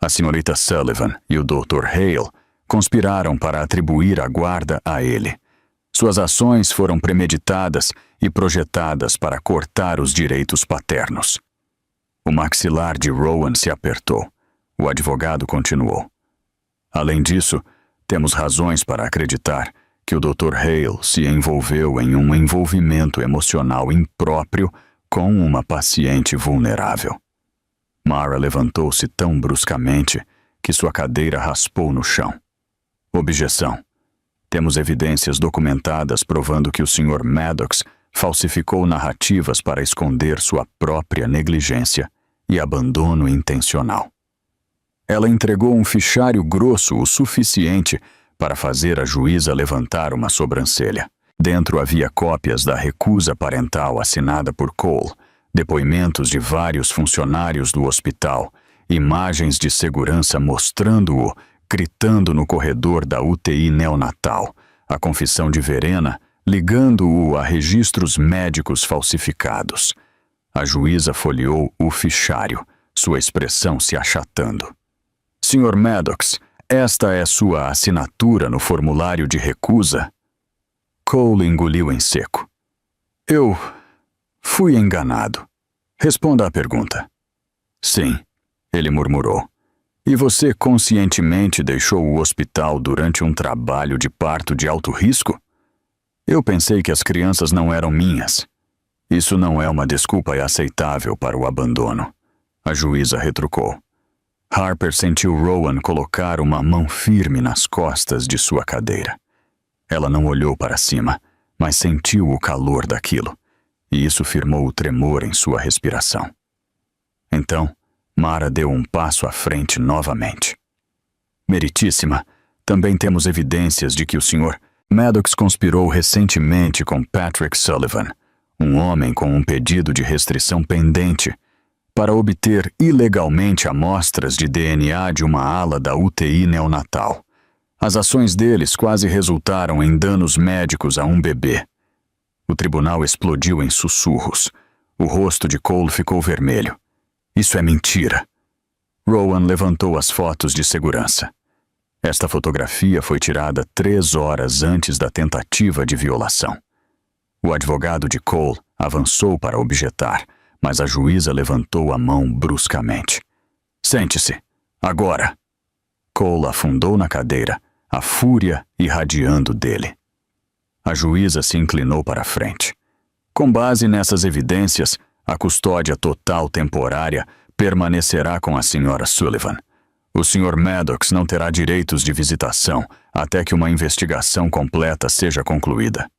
A senhorita Sullivan e o Dr. Hale conspiraram para atribuir a guarda a ele. Suas ações foram premeditadas e projetadas para cortar os direitos paternos. O maxilar de Rowan se apertou. O advogado continuou. Além disso, temos razões para acreditar que o Dr. Hale se envolveu em um envolvimento emocional impróprio com uma paciente vulnerável. Mara levantou-se tão bruscamente que sua cadeira raspou no chão. Objeção. Temos evidências documentadas provando que o Sr. Maddox falsificou narrativas para esconder sua própria negligência e abandono intencional. Ela entregou um fichário grosso o suficiente para fazer a juíza levantar uma sobrancelha. Dentro havia cópias da recusa parental assinada por Cole, depoimentos de vários funcionários do hospital, imagens de segurança mostrando-o gritando no corredor da UTI neonatal, a confissão de Verena ligando-o a registros médicos falsificados. A juíza folheou o fichário, sua expressão se achatando. Sr. Maddox, esta é sua assinatura no formulário de recusa? Cole engoliu em seco. Eu fui enganado. Responda à pergunta. Sim, ele murmurou. E você conscientemente deixou o hospital durante um trabalho de parto de alto risco? Eu pensei que as crianças não eram minhas. Isso não é uma desculpa aceitável para o abandono. A juíza retrucou. Harper sentiu Rowan colocar uma mão firme nas costas de sua cadeira. Ela não olhou para cima, mas sentiu o calor daquilo, e isso firmou o tremor em sua respiração. Então, Mara deu um passo à frente novamente. Meritíssima, também temos evidências de que o Sr. Maddox conspirou recentemente com Patrick Sullivan, um homem com um pedido de restrição pendente, para obter ilegalmente amostras de DNA de uma ala da UTI neonatal. As ações deles quase resultaram em danos médicos a um bebê. O tribunal explodiu em sussurros. O rosto de Cole ficou vermelho. Isso é mentira. Rowan levantou as fotos de segurança. Esta fotografia foi tirada 3 horas antes da tentativa de violação. O advogado de Cole Avançou para objetar, mas a juíza levantou a mão bruscamente. Sente-se, agora! Cole afundou na cadeira, a fúria irradiando dele. A juíza se inclinou para a frente. Com base nessas evidências, a custódia total temporária permanecerá com a Sra. Sullivan. O Sr. Maddox não terá direitos de visitação até que uma investigação completa seja concluída.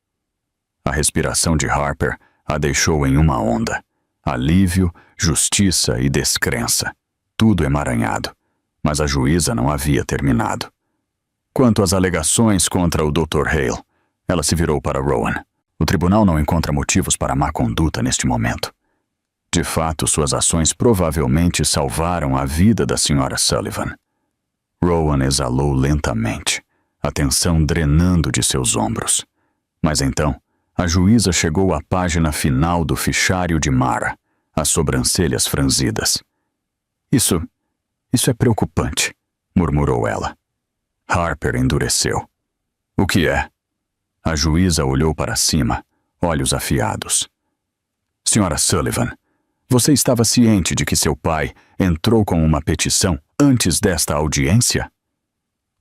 A respiração de Harper a deixou em uma onda. Alívio, justiça e descrença. Tudo emaranhado. Mas a juíza não havia terminado. Quanto às alegações contra o Dr. Hale, ela se virou para Rowan. O tribunal não encontra motivos para má conduta neste momento. De fato, suas ações provavelmente salvaram a vida da Sra. Sullivan. Rowan exalou lentamente, a tensão drenando de seus ombros. Mas então, a juíza chegou à página final do fichário de Mara, as sobrancelhas franzidas. Isso é preocupante, murmurou ela. Harper endureceu. O que é? A juíza olhou para cima, olhos afiados. Sra. Sullivan, você estava ciente de que seu pai entrou com uma petição antes desta audiência?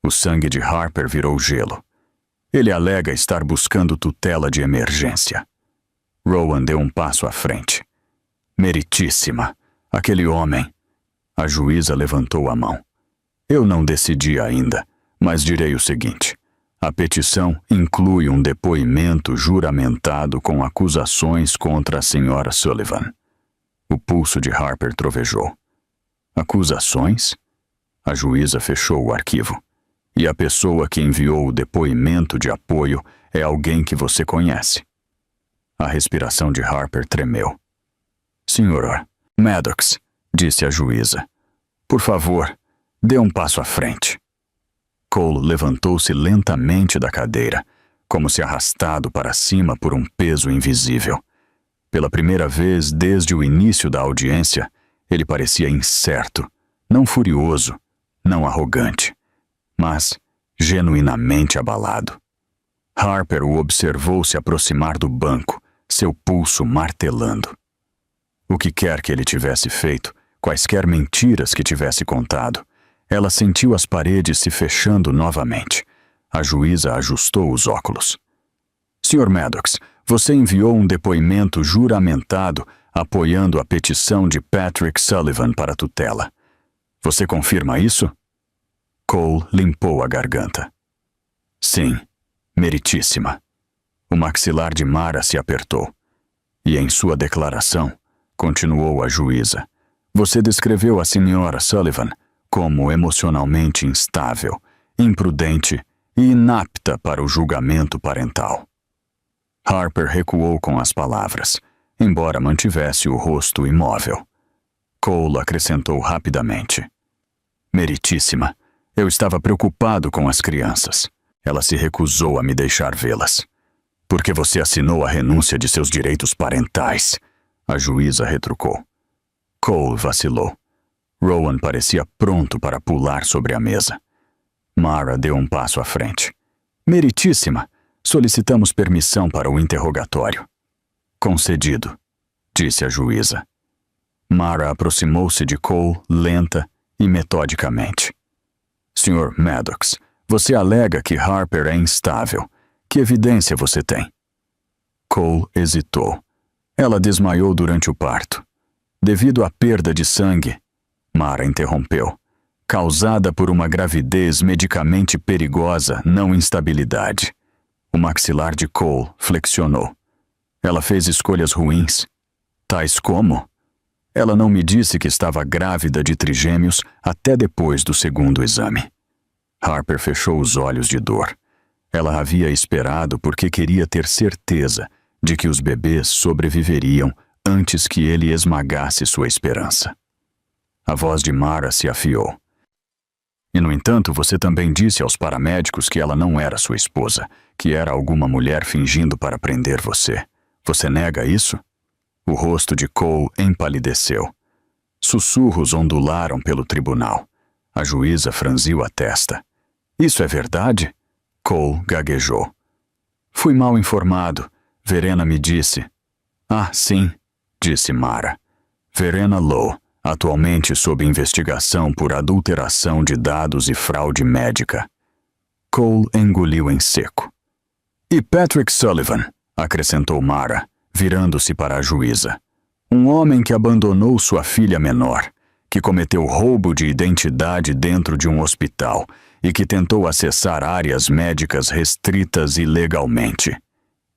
O sangue de Harper virou gelo. Ele alega estar buscando tutela de emergência. Rowan deu um passo à frente. Meritíssima, aquele homem. A juíza levantou a mão. Eu não decidi ainda, mas direi o seguinte. A petição inclui um depoimento juramentado com acusações contra a Sra. Sullivan. O pulso de Harper trovejou. Acusações? A juíza fechou o arquivo. E a pessoa que enviou o depoimento de apoio é alguém que você conhece. A respiração de Harper tremeu. Sr. Maddox, disse a juíza. Por favor, dê um passo à frente. Cole levantou-se lentamente da cadeira, como se arrastado para cima por um peso invisível. Pela primeira vez desde o início da audiência, ele parecia incerto, não furioso, não arrogante, mas genuinamente abalado. Harper o observou se aproximar do banco, seu pulso martelando. O que quer que ele tivesse feito, quaisquer mentiras que tivesse contado, ela sentiu as paredes se fechando novamente. A juíza ajustou os óculos. Sr. Maddox, você enviou um depoimento juramentado apoiando a petição de Patrick Sullivan para tutela. Você confirma isso? Cole limpou a garganta. Sim, meritíssima. O maxilar de Mara se apertou. E em sua declaração, continuou a juíza, você descreveu a Sra. Sullivan como emocionalmente instável, imprudente e inapta para o julgamento parental. Harper recuou com as palavras, embora mantivesse o rosto imóvel. Cole acrescentou rapidamente. Meritíssima, eu estava preocupado com as crianças. Ela se recusou a me deixar vê-las. Porque você assinou a renúncia de seus direitos parentais, a juíza retrucou. Cole vacilou. Rowan parecia pronto para pular sobre a mesa. Mara deu um passo à frente. Meritíssima, solicitamos permissão para o interrogatório. Concedido, disse a juíza. Mara aproximou-se de Cole lenta e metodicamente. Sr. Maddox, você alega que Harper é instável. Que evidência você tem? Cole hesitou. Ela desmaiou durante o parto. Devido à perda de sangue, Mara interrompeu, causada por uma gravidez medicamente perigosa, não instabilidade. O maxilar de Cole flexionou. Ela fez escolhas ruins. Tais como? Ela não me disse que estava grávida de trigêmeos até depois do segundo exame. Harper fechou os olhos de dor. Ela havia esperado porque queria ter certeza de que os bebês sobreviveriam antes que ele esmagasse sua esperança. A voz de Mara se afiou. E, no entanto, você também disse aos paramédicos que ela não era sua esposa, que era alguma mulher fingindo para prender você. Você nega isso? O rosto de Cole empalideceu. Sussurros ondularam pelo tribunal. A juíza franziu a testa. Isso é verdade? Cole gaguejou. Fui mal informado. Verena me disse. Ah, sim, disse Mara. Verena Lowe, atualmente sob investigação por adulteração de dados e fraude médica. Cole engoliu em seco. E Patrick Sullivan, acrescentou Mara, virando-se para a juíza. Um homem que abandonou sua filha menor, que cometeu roubo de identidade dentro de um hospital e que tentou acessar áreas médicas restritas ilegalmente.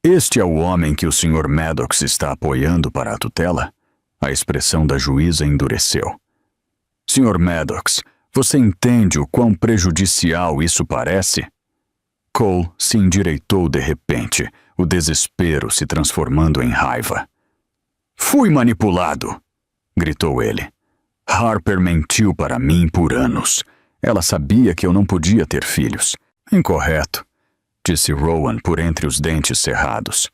Este é o homem que o Sr. Maddox está apoiando para a tutela? A expressão da juíza endureceu. Sr. Maddox, você entende o quão prejudicial isso parece? Cole se endireitou de repente, o desespero se transformando em raiva. Fui manipulado! Gritou ele. Harper mentiu para mim por anos. Ela sabia que eu não podia ter filhos. Incorreto, disse Rowan por entre os dentes cerrados.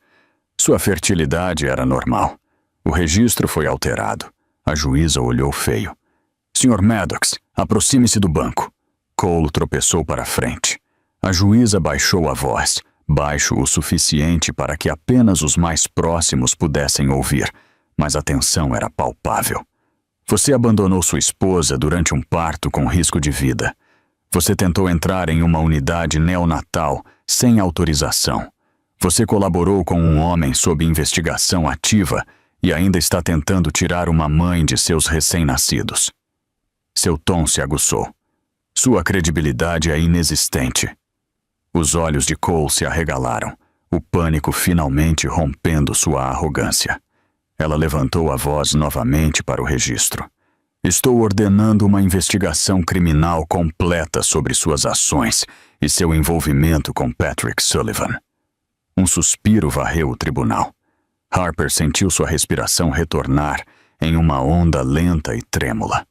Sua fertilidade era normal. O registro foi alterado. A juíza olhou feio. Sr. Maddox, aproxime-se do banco. Cole tropeçou para a frente. A juíza baixou a voz, baixo o suficiente para que apenas os mais próximos pudessem ouvir, mas a tensão era palpável. Você abandonou sua esposa durante um parto com risco de vida. Você tentou entrar em uma unidade neonatal sem autorização. Você colaborou com um homem sob investigação ativa e ainda está tentando tirar uma mãe de seus recém-nascidos. Seu tom se aguçou. Sua credibilidade é inexistente. Os olhos de Cole se arregalaram, o pânico finalmente rompendo sua arrogância. Ela levantou a voz novamente para o registro. Estou ordenando uma investigação criminal completa sobre suas ações e seu envolvimento com Patrick Sullivan. Um suspiro varreu o tribunal. Harper sentiu sua respiração retornar em uma onda lenta e trêmula.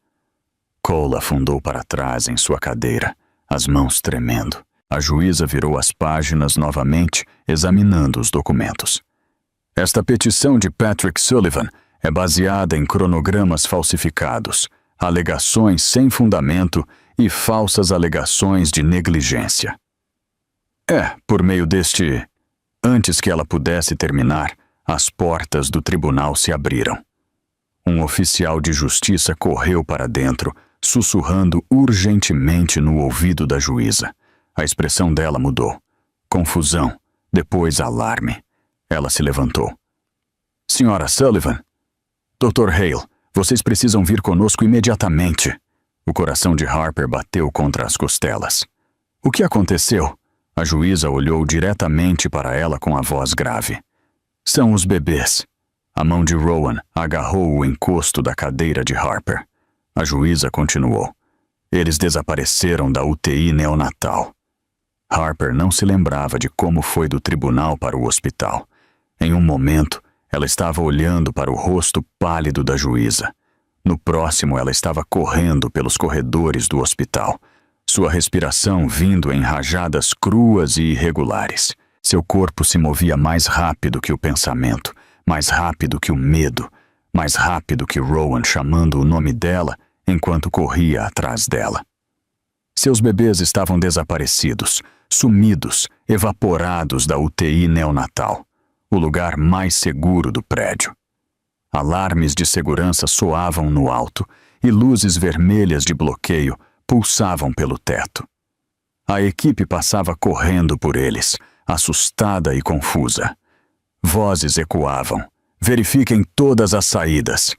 Cole afundou para trás em sua cadeira, as mãos tremendo. A juíza virou as páginas novamente, examinando os documentos. Esta petição de Patrick Sullivan é baseada em cronogramas falsificados, alegações sem fundamento e falsas alegações de negligência. Por meio deste... Antes que ela pudesse terminar, as portas do tribunal se abriram. Um oficial de justiça correu para dentro, sussurrando urgentemente no ouvido da juíza. A expressão dela mudou. Confusão, depois alarme. Ela se levantou. Senhora Sullivan? Dr. Hale, vocês precisam vir conosco imediatamente. O coração de Harper bateu contra as costelas. O que aconteceu? A juíza olhou diretamente para ela com a voz grave. São os bebês. A mão de Rowan agarrou o encosto da cadeira de Harper. A juíza continuou. Eles desapareceram da UTI neonatal. Harper não se lembrava de como foi do tribunal para o hospital. Em um momento, ela estava olhando para o rosto pálido da juíza. No próximo, ela estava correndo pelos corredores do hospital, sua respiração vindo em rajadas cruas e irregulares. Seu corpo se movia mais rápido que o pensamento, mais rápido que o medo, mais rápido que Rowan chamando o nome dela enquanto corria atrás dela. Seus bebês estavam desaparecidos, sumidos, evaporados da UTI neonatal, o lugar mais seguro do prédio. Alarmes de segurança soavam no alto e luzes vermelhas de bloqueio pulsavam pelo teto. A equipe passava correndo por eles, assustada e confusa. Vozes ecoavam. Verifiquem todas as saídas.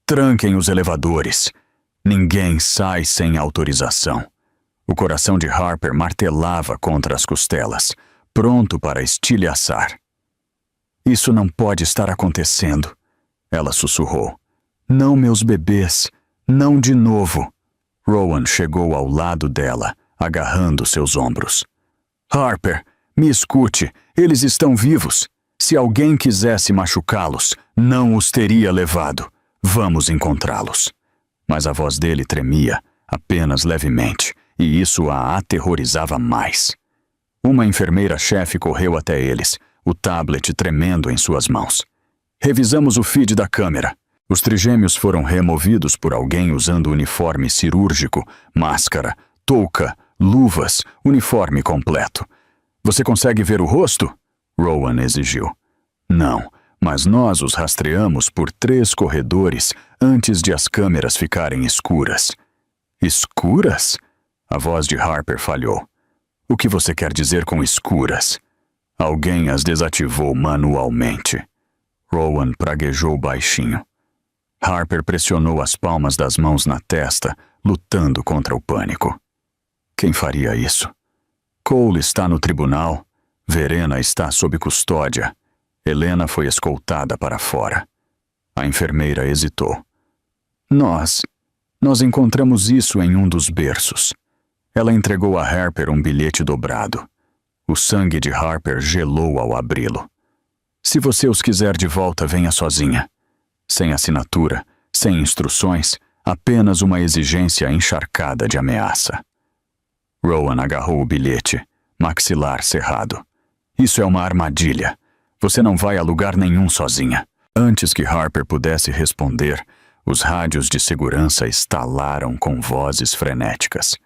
Tranquem os elevadores. Ninguém sai sem autorização. O coração de Harper martelava contra as costelas, pronto para estilhaçar. Isso não pode estar acontecendo, ela sussurrou. Não, meus bebês, não de novo. Rowan chegou ao lado dela, agarrando seus ombros. Harper, me escute, eles estão vivos. Se alguém quisesse machucá-los, não os teria levado. Vamos encontrá-los. Mas a voz dele tremia, apenas levemente, e isso a aterrorizava mais. Uma enfermeira-chefe correu até eles, o tablet tremendo em suas mãos. Revisamos o feed da câmera. Os trigêmeos foram removidos por alguém usando uniforme cirúrgico, máscara, touca, luvas, uniforme completo. Você consegue ver o rosto? Rowan exigiu. Não, mas nós os rastreamos por 3 corredores antes de as câmeras ficarem escuras. Escuras? A voz de Harper falhou. O que você quer dizer com escuras? Alguém as desativou manualmente. Rowan praguejou baixinho. Harper pressionou as palmas das mãos na testa, lutando contra o pânico. Quem faria isso? Cole está no tribunal. Verena está sob custódia. Helena foi escoltada para fora. A enfermeira hesitou. Nós encontramos isso em um dos berços. Ela entregou a Harper um bilhete dobrado. O sangue de Harper gelou ao abri-lo. Se você os quiser de volta, venha sozinha. Sem assinatura, sem instruções, apenas uma exigência encharcada de ameaça. Rowan agarrou o bilhete, maxilar cerrado. Isso é uma armadilha. Você não vai a lugar nenhum sozinha. Antes que Harper pudesse responder, os rádios de segurança estalaram com vozes frenéticas.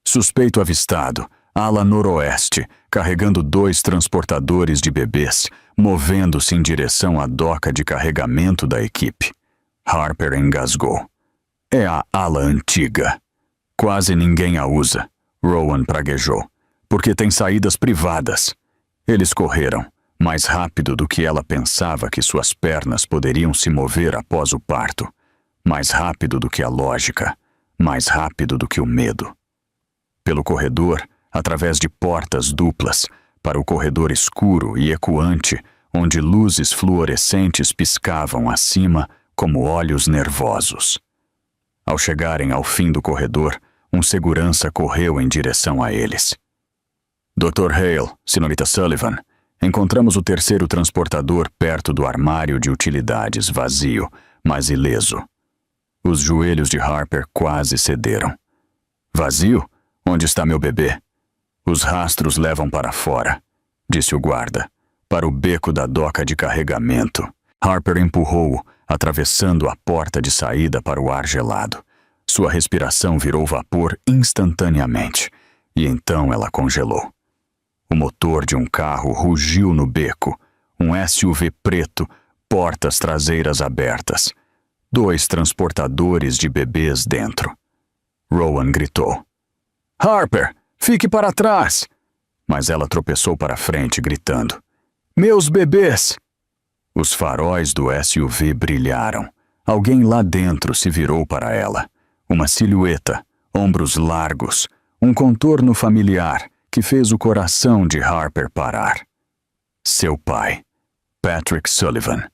Suspeito avistado, ala noroeste, carregando 2 transportadores de bebês, movendo-se em direção à doca de carregamento da equipe. Harper engasgou. É a ala antiga. Quase ninguém a usa, Rowan praguejou, porque tem saídas privadas. Eles correram, mais rápido do que ela pensava que suas pernas poderiam se mover após o parto. Mais rápido do que a lógica, mais rápido do que o medo. Pelo corredor, através de portas duplas, para o corredor escuro e ecoante, onde luzes fluorescentes piscavam acima como olhos nervosos. Ao chegarem ao fim do corredor, um segurança correu em direção a eles. Dr. Hale, Sra. Sullivan, encontramos o 3º transportador perto do armário de utilidades, vazio, mas ileso. Os joelhos de Harper quase cederam. Vazio? Onde está meu bebê? Os rastros levam para fora, disse o guarda, para o beco da doca de carregamento. Harper empurrou-o, atravessando a porta de saída para o ar gelado. Sua respiração virou vapor instantaneamente, e então ela congelou. O motor de um carro rugiu no beco, um SUV preto, portas traseiras abertas. 2 transportadores de bebês dentro. Rowan gritou. Harper, fique para trás! Mas ela tropeçou para frente, gritando. Meus bebês! Os faróis do SUV brilharam. Alguém lá dentro se virou para ela. Uma silhueta, ombros largos, um contorno familiar que fez o coração de Harper parar. Seu pai, Patrick Sullivan,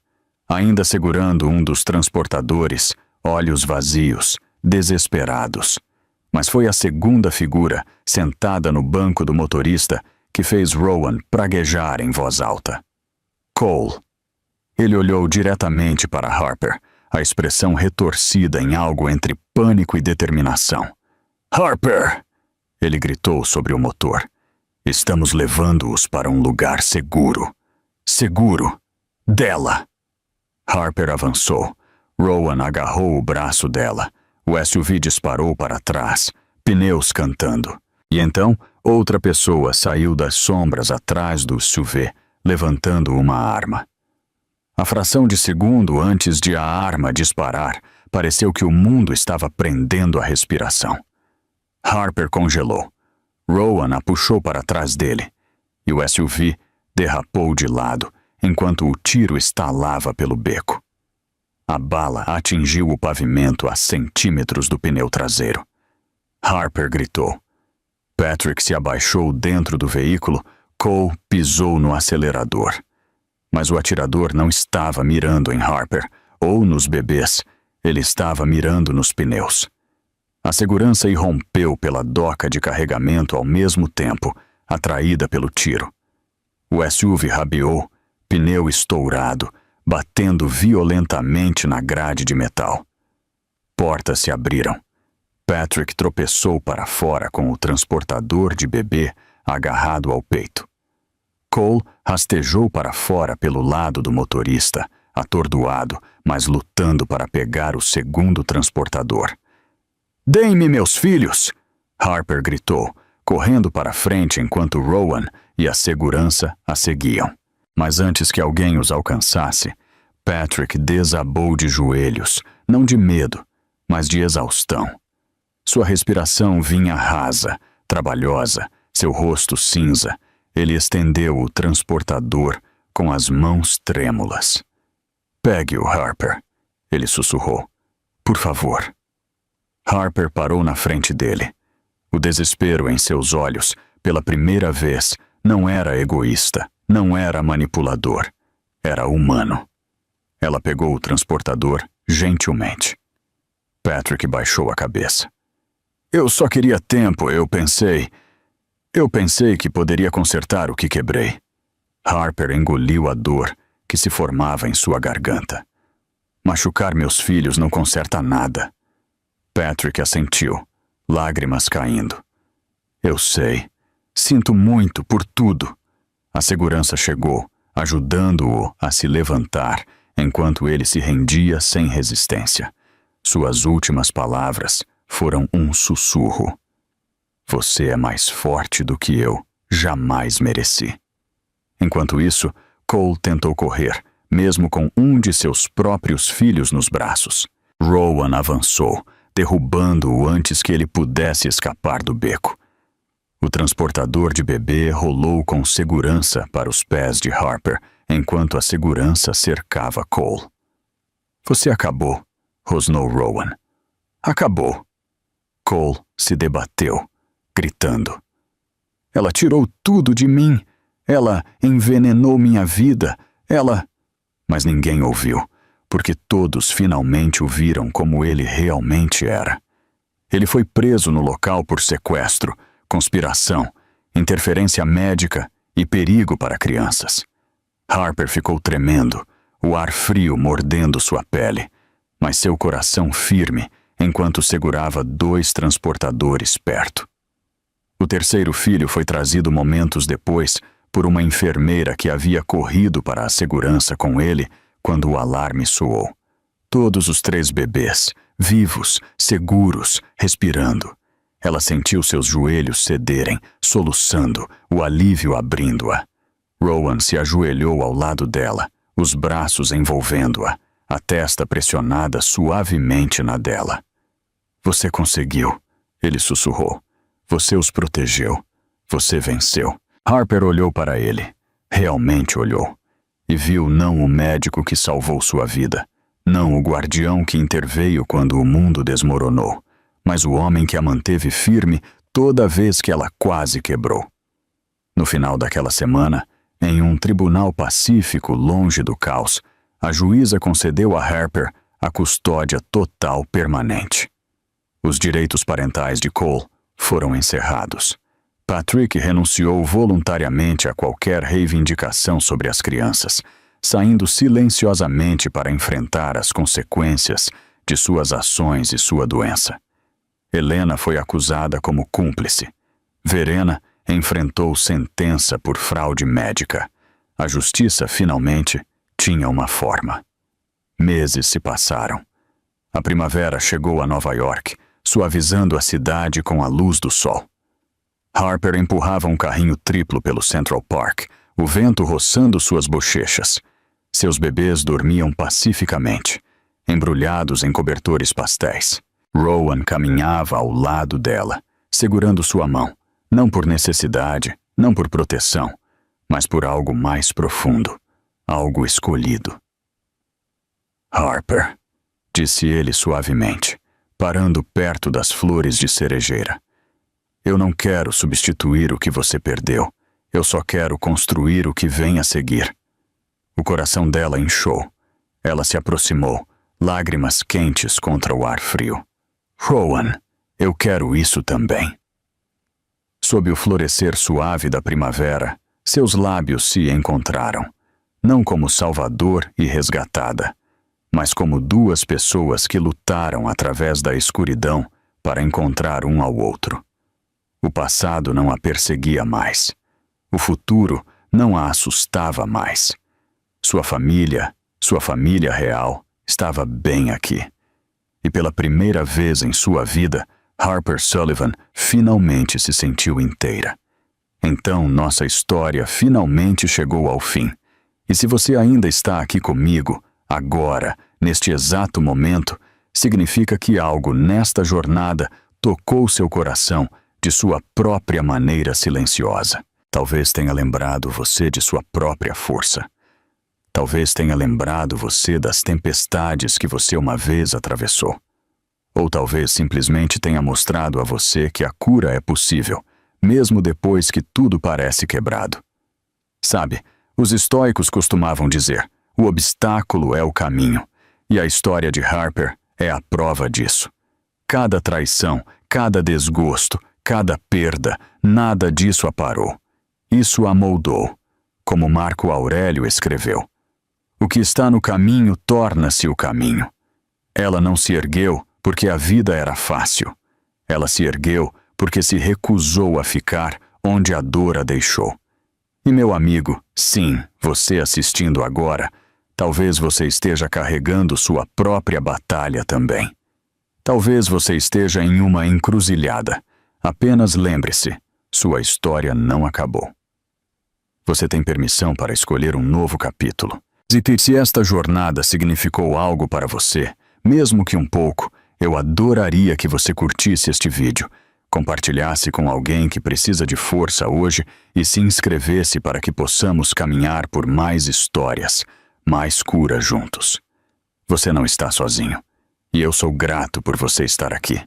ainda segurando um dos transportadores, olhos vazios, desesperados. Mas foi a segunda figura, sentada no banco do motorista, que fez Rowan praguejar em voz alta. Cole. Ele olhou diretamente para Harper, a expressão retorcida em algo entre pânico e determinação. Harper! Ele gritou sobre o motor. Estamos levando-os para um lugar seguro. Seguro. Dela. Harper avançou. Rowan agarrou o braço dela. O SUV disparou para trás, pneus cantando. E então, outra pessoa saiu das sombras atrás do SUV, levantando uma arma. A fração de segundo antes de a arma disparar, pareceu que o mundo estava prendendo a respiração. Harper congelou. Rowan a puxou para trás dele, e o SUV derrapou de lado, enquanto o tiro estalava pelo beco. A bala atingiu o pavimento a centímetros do pneu traseiro. Harper gritou. Patrick se abaixou dentro do veículo, Cole pisou no acelerador. Mas o atirador não estava mirando em Harper, ou nos bebês, ele estava mirando nos pneus. A segurança irrompeu pela doca de carregamento ao mesmo tempo, atraída pelo tiro. O SUV rabiou, pneu estourado, batendo violentamente na grade de metal. Portas se abriram. Patrick tropeçou para fora com o transportador de bebê agarrado ao peito. Cole rastejou para fora pelo lado do motorista, atordoado, mas lutando para pegar o segundo transportador. Deem-me meus filhos! Harper gritou, correndo para frente enquanto Rowan e a segurança a seguiam. Mas antes que alguém os alcançasse, Patrick desabou de joelhos, não de medo, mas de exaustão. Sua respiração vinha rasa, trabalhosa, seu rosto cinza. Ele estendeu o transportador com as mãos trêmulas. "Pegue-o, Harper", ele sussurrou. "Por favor." Harper parou na frente dele. O desespero em seus olhos, pela primeira vez, não era egoísta, não era manipulador. Era humano. Ela pegou o transportador gentilmente. Patrick baixou a cabeça. "Eu só queria tempo, eu pensei que poderia consertar o que quebrei." Harper engoliu a dor que se formava em sua garganta. "Machucar meus filhos não conserta nada." Patrick assentiu, lágrimas caindo. "Eu sei. Sinto muito por tudo." A segurança chegou, ajudando-o a se levantar, enquanto ele se rendia sem resistência. Suas últimas palavras foram um sussurro. "Você é mais forte do que eu jamais mereci." Enquanto isso, Cole tentou correr, mesmo com um de seus próprios filhos nos braços. Rowan avançou, derrubando-o antes que ele pudesse escapar do beco. O transportador de bebê rolou com segurança para os pés de Harper, enquanto a segurança cercava Cole. "Você acabou", rosnou Rowan. "Acabou." Cole se debateu, gritando. "Ela tirou tudo de mim. Ela envenenou minha vida. Ela..." Mas ninguém ouviu, porque todos finalmente o viram como ele realmente era. Ele foi preso no local por sequestro, conspiração, interferência médica e perigo para crianças. Harper ficou tremendo, o ar frio mordendo sua pele, mas seu coração firme enquanto segurava 2 transportadores perto. O terceiro filho foi trazido momentos depois por uma enfermeira que havia corrido para a segurança com ele quando o alarme soou. Todos os 3 bebês, vivos, seguros, respirando. Ela sentiu seus joelhos cederem, soluçando, o alívio abrindo-a. Rowan se ajoelhou ao lado dela, os braços envolvendo-a, a testa pressionada suavemente na dela. "Você conseguiu", ele sussurrou. "Você os protegeu. Você venceu." Harper olhou para ele, realmente olhou, e viu não o médico que salvou sua vida, não o guardião que interveio quando o mundo desmoronou, mas o homem que a manteve firme toda vez que ela quase quebrou. No final daquela semana, em um tribunal pacífico longe do caos, a juíza concedeu a Harper a custódia total permanente. Os direitos parentais de Cole foram encerrados. Patrick renunciou voluntariamente a qualquer reivindicação sobre as crianças, saindo silenciosamente para enfrentar as consequências de suas ações e sua doença. Helena foi acusada como cúmplice. Verena enfrentou sentença por fraude médica. A justiça, finalmente, tinha uma forma. Meses se passaram. A primavera chegou a Nova York, suavizando a cidade com a luz do sol. Harper empurrava um carrinho triplo pelo Central Park, o vento roçando suas bochechas. Seus bebês dormiam pacificamente, embrulhados em cobertores pastéis. Rowan caminhava ao lado dela, segurando sua mão, não por necessidade, não por proteção, mas por algo mais profundo, algo escolhido. "Harper", disse ele suavemente, parando perto das flores de cerejeira. "Eu não quero substituir o que você perdeu. Eu só quero construir o que vem a seguir." O coração dela inchou. Ela se aproximou, lágrimas quentes contra o ar frio. "Rowan, eu quero isso também." Sob o florescer suave da primavera, seus lábios se encontraram, não como salvador e resgatada, mas como 2 pessoas que lutaram através da escuridão para encontrar um ao outro. O passado não a perseguia mais. O futuro não a assustava mais. Sua família real, estava bem aqui. E pela primeira vez em sua vida, Harper Sullivan finalmente se sentiu inteira. Então nossa história finalmente chegou ao fim, E se você ainda está aqui comigo, agora, neste exato momento, significa que algo nesta jornada tocou seu coração de sua própria maneira silenciosa. Talvez tenha lembrado você de sua própria força. Talvez tenha lembrado você das tempestades que você uma vez atravessou. Ou talvez simplesmente tenha mostrado a você que a cura é possível, mesmo depois que tudo parece quebrado. Sabe, os estoicos costumavam dizer: o obstáculo é o caminho, e a história de Harper é a prova disso. Cada traição, cada desgosto, cada perda, nada disso a parou. Isso a moldou, como Marco Aurélio escreveu. O que está no caminho torna-se o caminho. Ela não se ergueu porque a vida era fácil. Ela se ergueu porque se recusou a ficar onde a dor a deixou. E meu amigo, sim, você assistindo agora, talvez você esteja carregando sua própria batalha também. Talvez você esteja em uma encruzilhada. Apenas lembre-se, sua história não acabou. Você tem permissão para escolher um novo capítulo. E se esta jornada significou algo para você, mesmo que um pouco, eu adoraria que você curtisse este vídeo, compartilhasse com alguém que precisa de força hoje e se inscrevesse para que possamos caminhar por mais histórias, mais cura juntos. Você não está sozinho, e eu sou grato por você estar aqui.